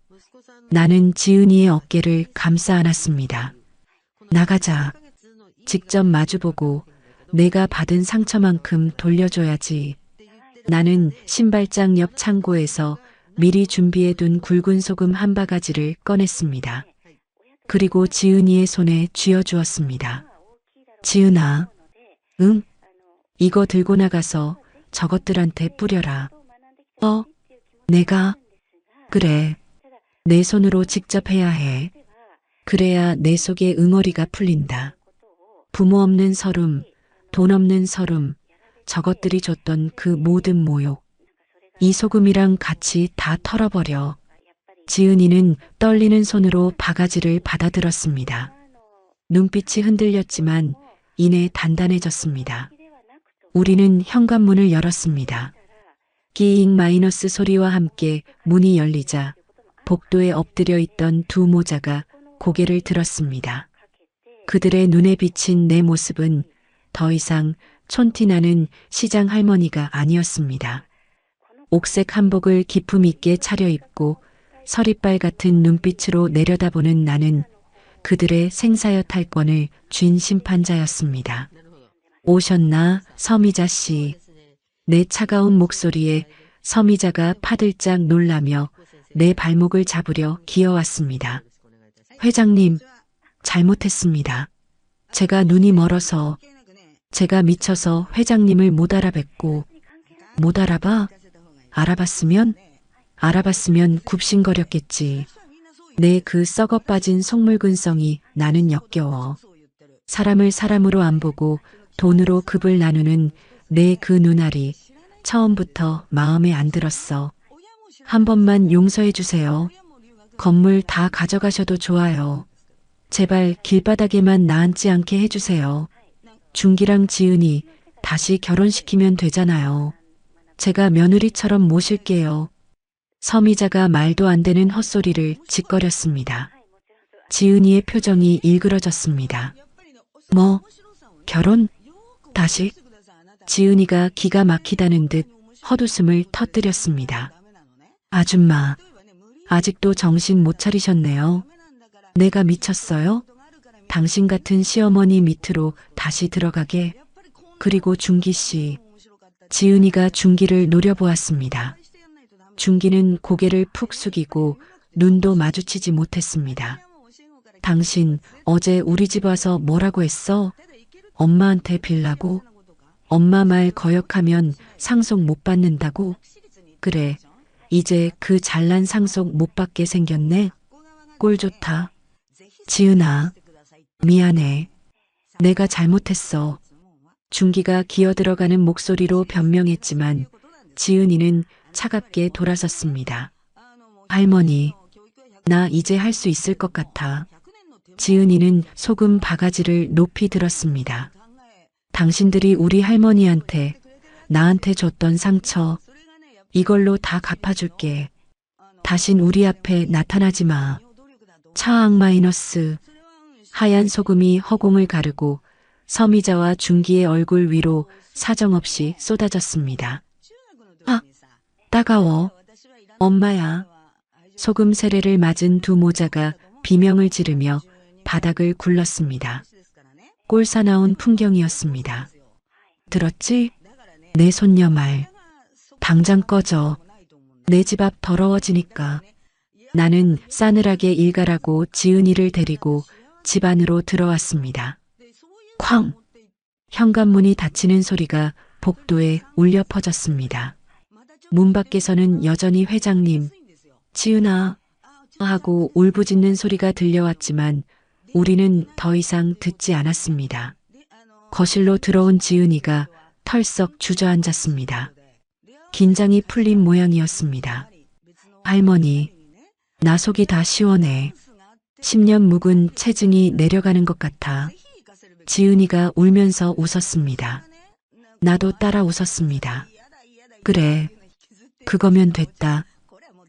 나는 지은이의 어깨를 감싸 안았습니다. 나가자. 직접 마주보고 내가 받은 상처만큼 돌려줘야지. 나는 신발장 옆 창고에서 미리 준비해둔 굵은 소금 한 바가지를 꺼냈습니다. 그리고 지은이의 손에 쥐어주었습니다. 지은아, 응? 이거 들고 나가서 저것들한테 뿌려라. 내가? 그래. 내 손으로 직접 해야 해. 그래야 내 속에 응어리가 풀린다. 부모 없는 서름, 돈 없는 서름, 저것들이 줬던 그 모든 모욕. 이 소금이랑 같이 다 털어버려. 지은이는 떨리는 손으로 바가지를 받아들었습니다. 눈빛이 흔들렸지만 이내 단단해졌습니다. 우리는 현관문을 열었습니다. 끼잉 마이너스 소리와 함께 문이 열리자 복도에 엎드려 있던 두 모자가 고개를 들었습니다. 그들의 눈에 비친 내 모습은 더 이상 촌티나는 시장 할머니가 아니었습니다. 옥색 한복을 기품 있게 차려입고 서리빨 같은 눈빛으로 내려다보는 나는 그들의 생사여 탈권을 쥔 심판자였습니다. 오셨나, 서미자 씨. 내 차가운 목소리에 서미자가 파들짝 놀라며 내 발목을 잡으려 기어왔습니다. 회장님, 잘못했습니다. 제가 눈이 멀어서, 제가 미쳐서 회장님을 못 알아뵀고, 못 알아봐? 알아봤으면 굽신거렸겠지. 내 그 썩어 빠진 속물근성이 나는 역겨워. 사람을 사람으로 안 보고 돈으로 급을 나누는 내 그 눈알이 처음부터 마음에 안 들었어. 한 번만 용서해 주세요. 건물 다 가져가셔도 좋아요. 제발 길바닥에만 나앉지 않게 해주세요. 준기랑 지은이 다시 결혼시키면 되잖아요. 제가 며느리처럼 모실게요. 서미자가 말도 안 되는 헛소리를 짓거렸습니다. 지은이의 표정이 일그러졌습니다. 뭐, 결혼? 다시? 지은이가 기가 막히다는 듯 헛웃음을 터뜨렸습니다. 아줌마, 아직도 정신 못 차리셨네요. 내가 미쳤어요? 당신 같은 시어머니 밑으로 다시 들어가게. 그리고 준기 씨. 지은이가 준기를 노려보았습니다. 준기는 고개를 푹 숙이고 눈도 마주치지 못했습니다. 당신 어제 우리 집 와서 뭐라고 했어? 엄마한테 빌라고? 엄마 말 거역하면 상속 못 받는다고? 그래, 이제 그 잘난 상속 못 받게 생겼네? 꼴 좋다. 지은아, 미안해. 내가 잘못했어. 준기가 기어들어가는 목소리로 변명했지만 지은이는 차갑게 돌아섰습니다. 할머니, 나 이제 할 수 있을 것 같아. 지은이는 소금 바가지를 높이 들었습니다. 당신들이 우리 할머니한테, 나한테 줬던 상처, 이걸로 다 갚아줄게. 다신 우리 앞에 나타나지 마. 차악 마이너스. 하얀 소금이 허공을 가르고 서미자와 준기의 얼굴 위로 사정없이 쏟아졌습니다. 아, 따가워. 엄마야. 소금 세례를 맞은 두 모자가 비명을 지르며 바닥을 굴렀습니다. 꼴사나운 풍경이었습니다. 들었지? 내 손녀 말. 당장 꺼져. 내 집 앞 더러워지니까. 나는 싸늘하게 일가라고 지은이를 데리고 집 안으로 들어왔습니다. 쾅! 현관문이 닫히는 소리가 복도에 울려 퍼졌습니다. 문 밖에서는 여전히 회장님, 지은아 하고 울부짖는 소리가 들려왔지만 우리는 더 이상 듣지 않았습니다. 거실로 들어온 지은이가 털썩 주저앉았습니다. 긴장이 풀린 모양이었습니다. 할머니, 나 속이 다 시원해. 10년 묵은 체증이 내려가는 것 같아. 지은이가 울면서 웃었습니다. 나도 따라 웃었습니다. 그래, 그거면 됐다.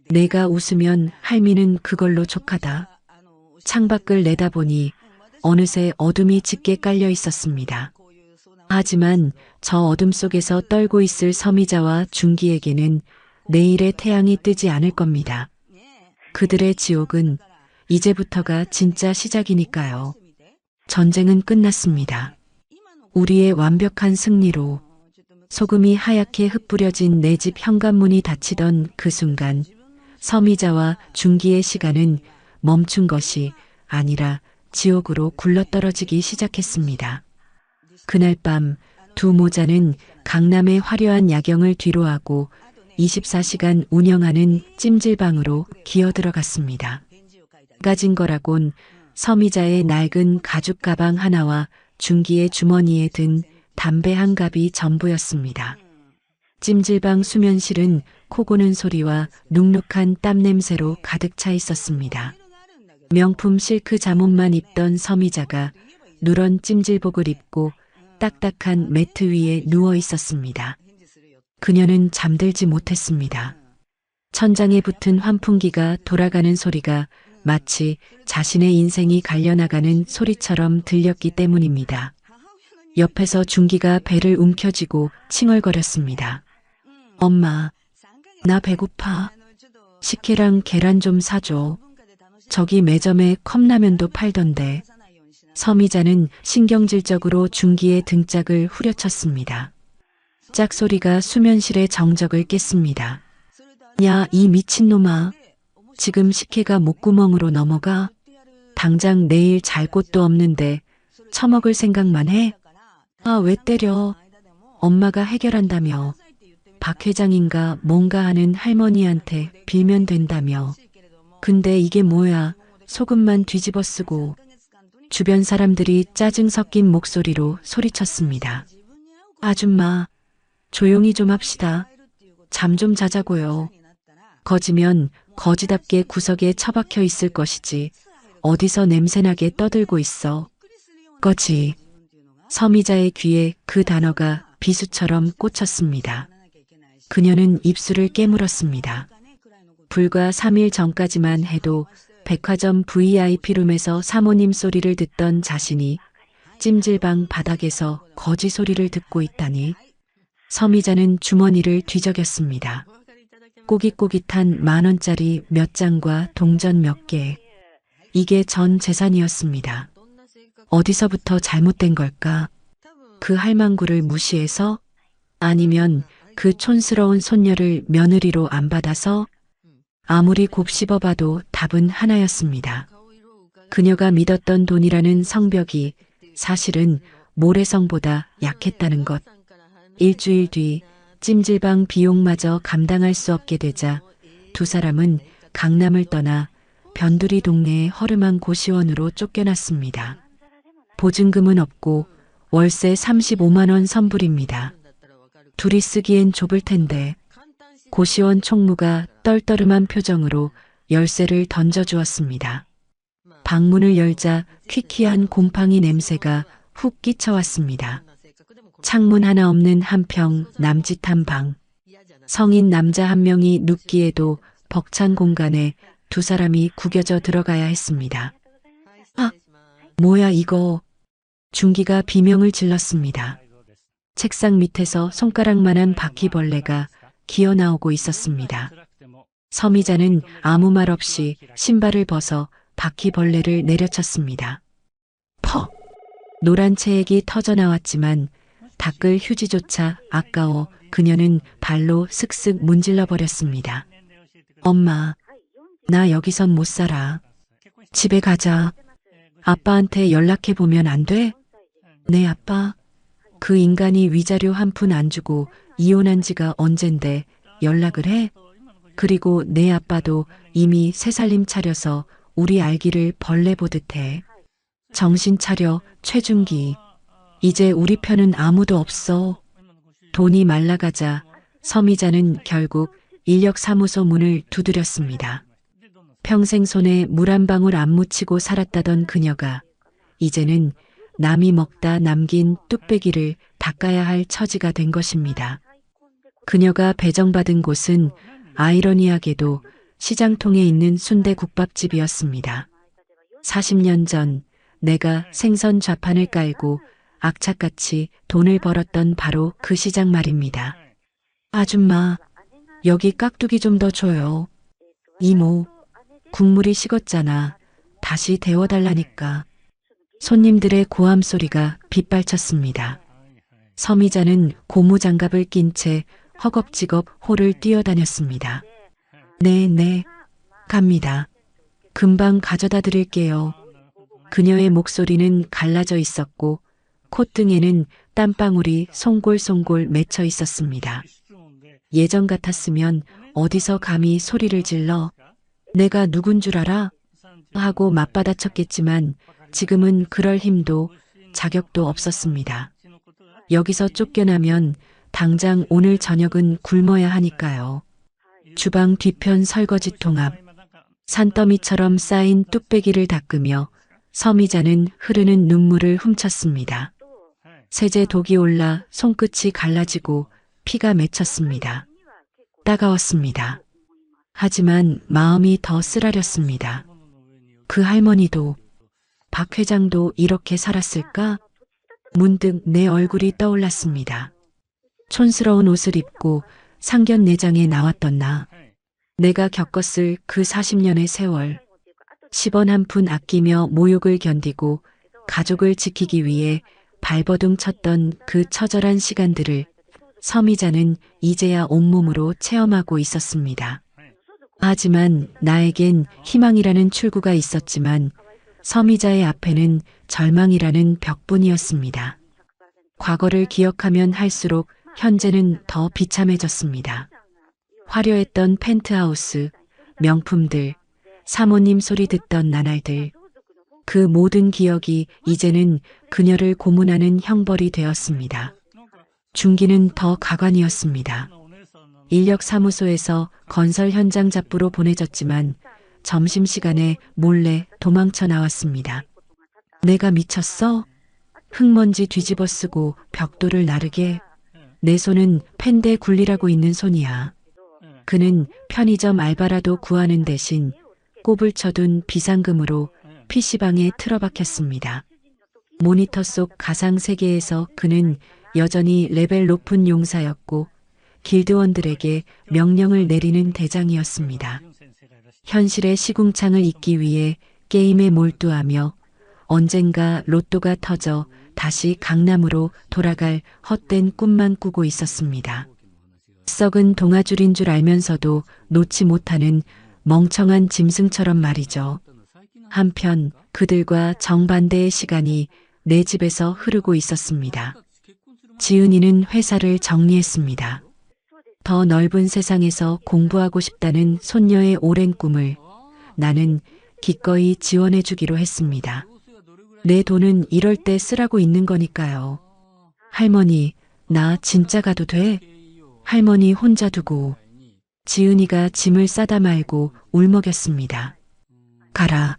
내가 웃으면 할미는 그걸로 족하다. 창밖을 내다보니 어느새 어둠이 짙게 깔려 있었습니다. 하지만 저 어둠 속에서 떨고 있을 서미자와 준기에게는 내일의 태양이 뜨지 않을 겁니다. 그들의 지옥은 이제부터가 진짜 시작이니까요. 전쟁은 끝났습니다. 우리의 완벽한 승리로 소금이 하얗게 흩뿌려진 내 집 현관문이 닫히던 그 순간 서미자와 준기의 시간은 멈춘 것이 아니라 지옥으로 굴러떨어지기 시작했습니다. 그날 밤 두 모자는 강남의 화려한 야경을 뒤로하고 24시간 운영하는 찜질방으로 기어들어갔습니다. 가진 거라곤 서미자의 낡은 가죽 가방 하나와 준기의 주머니에 든 담배 한 갑이 전부였습니다. 찜질방 수면실은 코 고는 소리와 눅눅한 땀 냄새로 가득 차 있었습니다. 명품 실크 잠옷만 입던 서미자가 누런 찜질복을 입고 딱딱한 매트 위에 누워 있었습니다. 그녀는 잠들지 못했습니다. 천장에 붙은 환풍기가 돌아가는 소리가 마치 자신의 인생이 갈려나가는 소리처럼 들렸기 때문입니다. 옆에서 준기가 배를 움켜쥐고 칭얼거렸습니다. 엄마, 나 배고파. 식혜랑 계란 좀 사줘. 저기 매점에 컵라면도 팔던데. 서미자는 신경질적으로 준기의 등짝을 후려쳤습니다. 짝소리가 수면실의 정적을 깼습니다. 야, 이 미친놈아. 지금 식혜가 목구멍으로 넘어가. 당장 내일 잘 곳도 없는데 처먹을 생각만 해? 아, 왜 때려? 엄마가 해결한다며. 박 회장인가 뭔가 하는 할머니한테 빌면 된다며. 근데 이게 뭐야? 소금만 뒤집어 쓰고. 주변 사람들이 짜증 섞인 목소리로 소리쳤습니다. 아줌마, 조용히 좀 합시다. 잠 좀 자자고요. 거지면 거지답게 구석에 처박혀 있을 것이지 어디서 냄새나게 떠들고 있어. 거지. 서미자의 귀에 그 단어가 비수처럼 꽂혔습니다. 그녀는 입술을 깨물었습니다. 불과 3일 전까지만 해도 백화점 VIP룸에서 사모님 소리를 듣던 자신이 찜질방 바닥에서 거지 소리를 듣고 있다니. 서미자는 주머니를 뒤적였습니다. 꼬깃꼬깃한 10,000원짜리 몇 장과 동전 몇 개. 이게 전 재산이었습니다. 어디서부터 잘못된 걸까? 그 할망구를 무시해서? 아니면 그 촌스러운 손녀를 며느리로 안 받아서? 아무리 곱씹어봐도 답은 하나였습니다. 그녀가 믿었던 돈이라는 성벽이 사실은 모래성보다 약했다는 것. 일주일 뒤 찜질방 비용마저 감당할 수 없게 되자 두 사람은 강남을 떠나 변두리 동네의 허름한 고시원으로 쫓겨났습니다. 보증금은 없고 월세 35만 원 선불입니다. 둘이 쓰기엔 좁을 텐데. 고시원 총무가 떨떠름한 표정으로 열쇠를 던져주었습니다. 방문을 열자 퀴퀴한 곰팡이 냄새가 훅 끼쳐왔습니다. 창문 하나 없는 한평 남짓한 방. 성인 남자 한 명이 눕기에도 벅찬 공간에 두 사람이 구겨져 들어가야 했습니다. 아, 뭐야 이거. 준기가 비명을 질렀습니다. 책상 밑에서 손가락만한 바퀴벌레가 기어나오고 있었습니다. 서미자는 아무 말 없이 신발을 벗어 바퀴벌레를 내려쳤습니다. 퍽! 노란 체액이 터져나왔지만 닦을 휴지조차 아까워 그녀는 발로 슥슥 문질러 버렸습니다. 엄마, 나 여기선 못 살아. 집에 가자. 아빠한테 연락해보면 안 돼? 네, 아빠. 그 인간이 위자료 한 푼 안 주고 이혼한 지가 언젠데 연락을 해? 그리고 내 아빠도 이미 새살림 차려서 우리 알기를 벌레 보듯 해. 정신 차려, 최준기. 이제 우리 편은 아무도 없어. 돈이 말라가자 서미자는 결국 인력사무소 문을 두드렸습니다. 평생 손에 물 한 방울 안 묻히고 살았다던 그녀가 이제는 남이 먹다 남긴 뚝배기를 닦아야 할 처지가 된 것입니다. 그녀가 배정받은 곳은 아이러니하게도 시장통에 있는 순대국밥집이었습니다. 40년 전 내가 생선 좌판을 깔고 악착같이 돈을 벌었던 바로 그 시장 말입니다. 아줌마, 여기 깍두기 좀 더 줘요. 이모, 국물이 식었잖아. 다시 데워달라니까. 손님들의 고함 소리가 빗발쳤습니다. 서미자는 고무장갑을 낀 채 허겁지겁 홀을 뛰어다녔습니다. 네, 갑니다. 금방 가져다 드릴게요. 그녀의 목소리는 갈라져 있었고 콧등에는 땀방울이 송골송골 맺혀 있었습니다. 예전 같았으면 어디서 감히 소리를 질러 내가 누군 줄 알아? 하고 맞받아쳤겠지만 지금은 그럴 힘도 자격도 없었습니다. 여기서 쫓겨나면 당장 오늘 저녁은 굶어야 하니까요. 주방 뒤편 설거지통 앞 산더미처럼 쌓인 뚝배기를 닦으며 서미자는 흐르는 눈물을 훔쳤습니다. 세제 독이 올라 손끝이 갈라지고 피가 맺혔습니다. 따가웠습니다. 하지만 마음이 더 쓰라렸습니다. 그 할머니도 박 회장도 이렇게 살았을까? 문득 내 얼굴이 떠올랐습니다. 촌스러운 옷을 입고 상견례장에 나왔던 나. 내가 겪었을 그 40년의 세월. 10원 한 푼 아끼며 모욕을 견디고 가족을 지키기 위해 발버둥 쳤던 그 처절한 시간들을 서미자는 이제야 온몸으로 체험하고 있었습니다. 하지만 나에겐 희망이라는 출구가 있었지만 서미자의 앞에는 절망이라는 벽뿐이었습니다. 과거를 기억하면 할수록 현재는 더 비참해졌습니다. 화려했던 펜트하우스, 명품들, 사모님 소리 듣던 나날들, 그 모든 기억이 이제는 그녀를 고문하는 형벌이 되었습니다. 중기는 더 가관이었습니다. 인력사무소에서 건설 현장 잡부로 보내졌지만 점심시간에 몰래 도망쳐 나왔습니다. 내가 미쳤어? 흙먼지 뒤집어 쓰고 벽돌을 나르게. 내 손은 펜대 굴리라고 있는 손이야. 그는 편의점 알바라도 구하는 대신 꼽을 쳐둔 비상금으로 PC방에 틀어박혔습니다. 모니터 속 가상 세계에서 그는 여전히 레벨 높은 용사였고 길드원들에게 명령을 내리는 대장이었습니다. 현실의 시궁창을 잇기 위해 게임에 몰두하며 언젠가 로또가 터져 다시 강남으로 돌아갈 헛된 꿈만 꾸고 있었습니다. 썩은 동아줄인 줄 알면서도 놓지 못하는 멍청한 짐승처럼 말이죠. 한편 그들과 정반대의 시간이 내 집에서 흐르고 있었습니다. 지은이는 회사를 정리했습니다. 더 넓은 세상에서 공부하고 싶다는 손녀의 오랜 꿈을 나는 기꺼이 지원해주기로 했습니다. 내 돈은 이럴 때 쓰라고 있는 거니까요. 할머니, 나 진짜 가도 돼? 할머니 혼자 두고 지은이가 짐을 싸다 말고 울먹였습니다. 가라.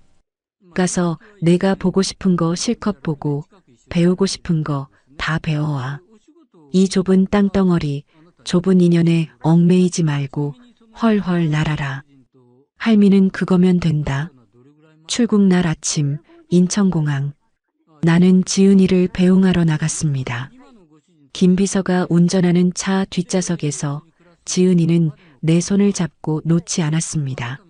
가서 내가 보고 싶은 거 실컷 보고 배우고 싶은 거 다 배워와. 이 좁은 땅덩어리, 좁은 인연에 얽매이지 말고 헐헐 날아라. 할미는 그거면 된다. 출국날 아침 인천공항. 나는 지은이를 배웅하러 나갔습니다. 김 비서가 운전하는 차 뒷좌석에서 지은이는 내 손을 잡고 놓지 않았습니다.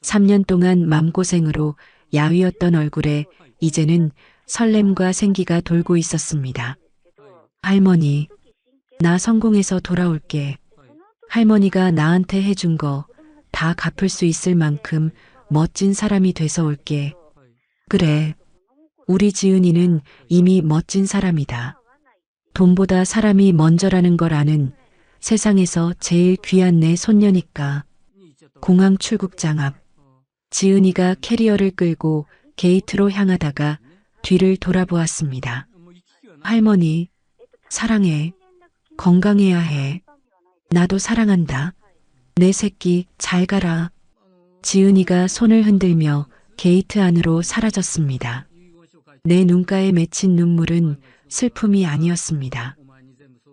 3년 동안 맘고생으로 야위었던 얼굴에 이제는 설렘과 생기가 돌고 있었습니다. 할머니, 나 성공해서 돌아올게. 할머니가 나한테 해준 거 다 갚을 수 있을 만큼 멋진 사람이 돼서 올게. 그래, 우리 지은이는 이미 멋진 사람이다. 돈보다 사람이 먼저라는 걸 아는 세상에서 제일 귀한 내 손녀니까. 공항 출국장 앞. 지은이가 캐리어를 끌고 게이트로 향하다가 뒤를 돌아보았습니다. 할머니, 사랑해. 건강해야 해. 나도 사랑한다. 내 새끼 잘 가라. 지은이가 손을 흔들며 게이트 안으로 사라졌습니다. 내 눈가에 맺힌 눈물은 슬픔이 아니었습니다.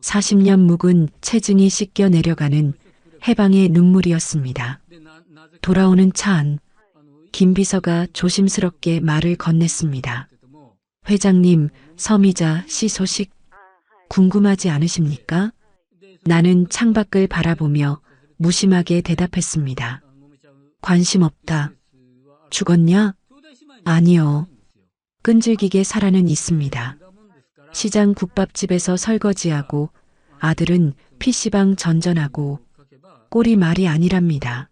40년 묵은 체증이 씻겨 내려가는 해방의 눈물이었습니다. 돌아오는 차 안. 김 비서가 조심스럽게 말을 건넸습니다. 회장님, 서미자 씨 소식 궁금하지 않으십니까? 나는 창밖을 바라보며 무심하게 대답했습니다. 관심 없다. 죽었냐? 아니요. 끈질기게 살아는 있습니다. 시장 국밥집에서 설거지하고 아들은 PC방 전전하고 꼴이 말이 아니랍니다.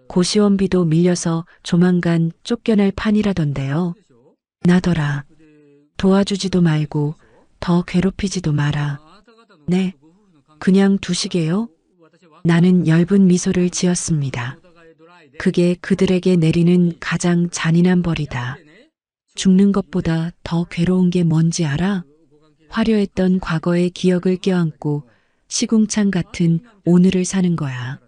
고시원비도 밀려서 조만간 쫓겨날 판이라던데요. 나더라. 도와주지도 말고 더 괴롭히지도 마라. 네, 그냥 두시게요? 나는 엷은 미소를 지었습니다. 그게 그들에게 내리는 가장 잔인한 벌이다. 죽는 것보다 더 괴로운 게 뭔지 알아? 화려했던 과거의 기억을 껴안고 시궁창 같은 오늘을 사는 거야.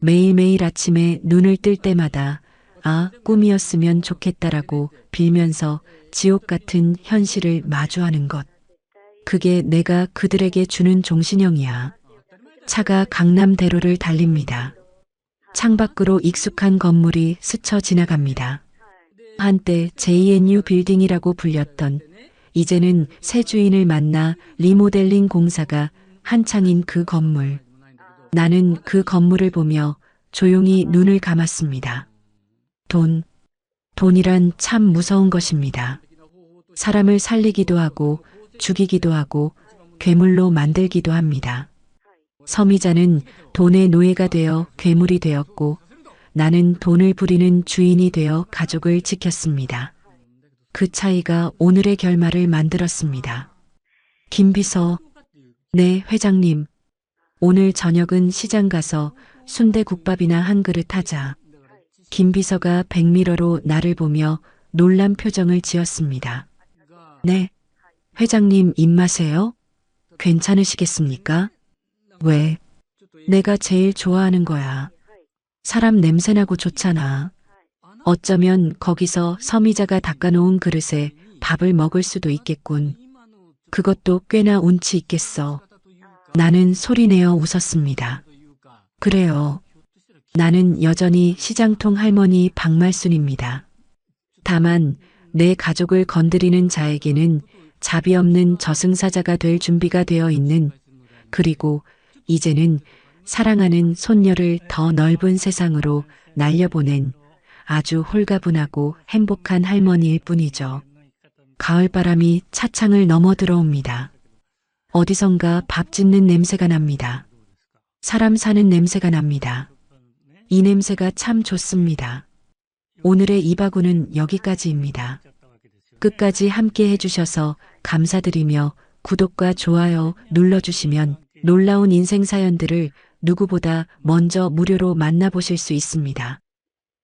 매일매일 아침에 눈을 뜰 때마다 아, 꿈이었으면 좋겠다라고 빌면서 지옥 같은 현실을 마주하는 것. 그게 내가 그들에게 주는 종신형이야. 차가 강남대로를 달립니다. 창밖으로 익숙한 건물이 스쳐 지나갑니다. 한때 JNU 빌딩이라고 불렸던 이제는 새 주인을 만나 리모델링 공사가 한창인 그 건물. 나는 그 건물을 보며 조용히 눈을 감았습니다. 돈이란 참 무서운 것입니다. 사람을 살리기도 하고 죽이기도 하고 괴물로 만들기도 합니다. 서미자는 돈의 노예가 되어 괴물이 되었고 나는 돈을 부리는 주인이 되어 가족을 지켰습니다. 그 차이가 오늘의 결말을 만들었습니다. 김비서, 네, 회장님. 오늘 저녁은 시장 가서 순대국밥이나 한 그릇 하자. 김비서가 백미러로 나를 보며 놀란 표정을 지었습니다. 네, 회장님 입맛에요? 괜찮으시겠습니까? 왜? 내가 제일 좋아하는 거야. 사람 냄새나고 좋잖아. 어쩌면 거기서 서미자가 닦아놓은 그릇에 밥을 먹을 수도 있겠군. 그것도 꽤나 운치 있겠어. 나는 소리내어 웃었습니다. 그래요. 나는 여전히 시장통 할머니 박말순입니다. 다만 내 가족을 건드리는 자에게는 자비 없는 저승사자가 될 준비가 되어 있는, 그리고 이제는 사랑하는 손녀를 더 넓은 세상으로 날려보낸 아주 홀가분하고 행복한 할머니일 뿐이죠. 가을바람이 차창을 넘어 들어옵니다. 어디선가 밥 짓는 냄새가 납니다. 사람 사는 냄새가 납니다. 이 냄새가 참 좋습니다. 오늘의 이바구는 여기까지입니다. 끝까지 함께 해주셔서 감사드리며 구독과 좋아요 눌러주시면 놀라운 인생 사연들을 누구보다 먼저 무료로 만나보실 수 있습니다.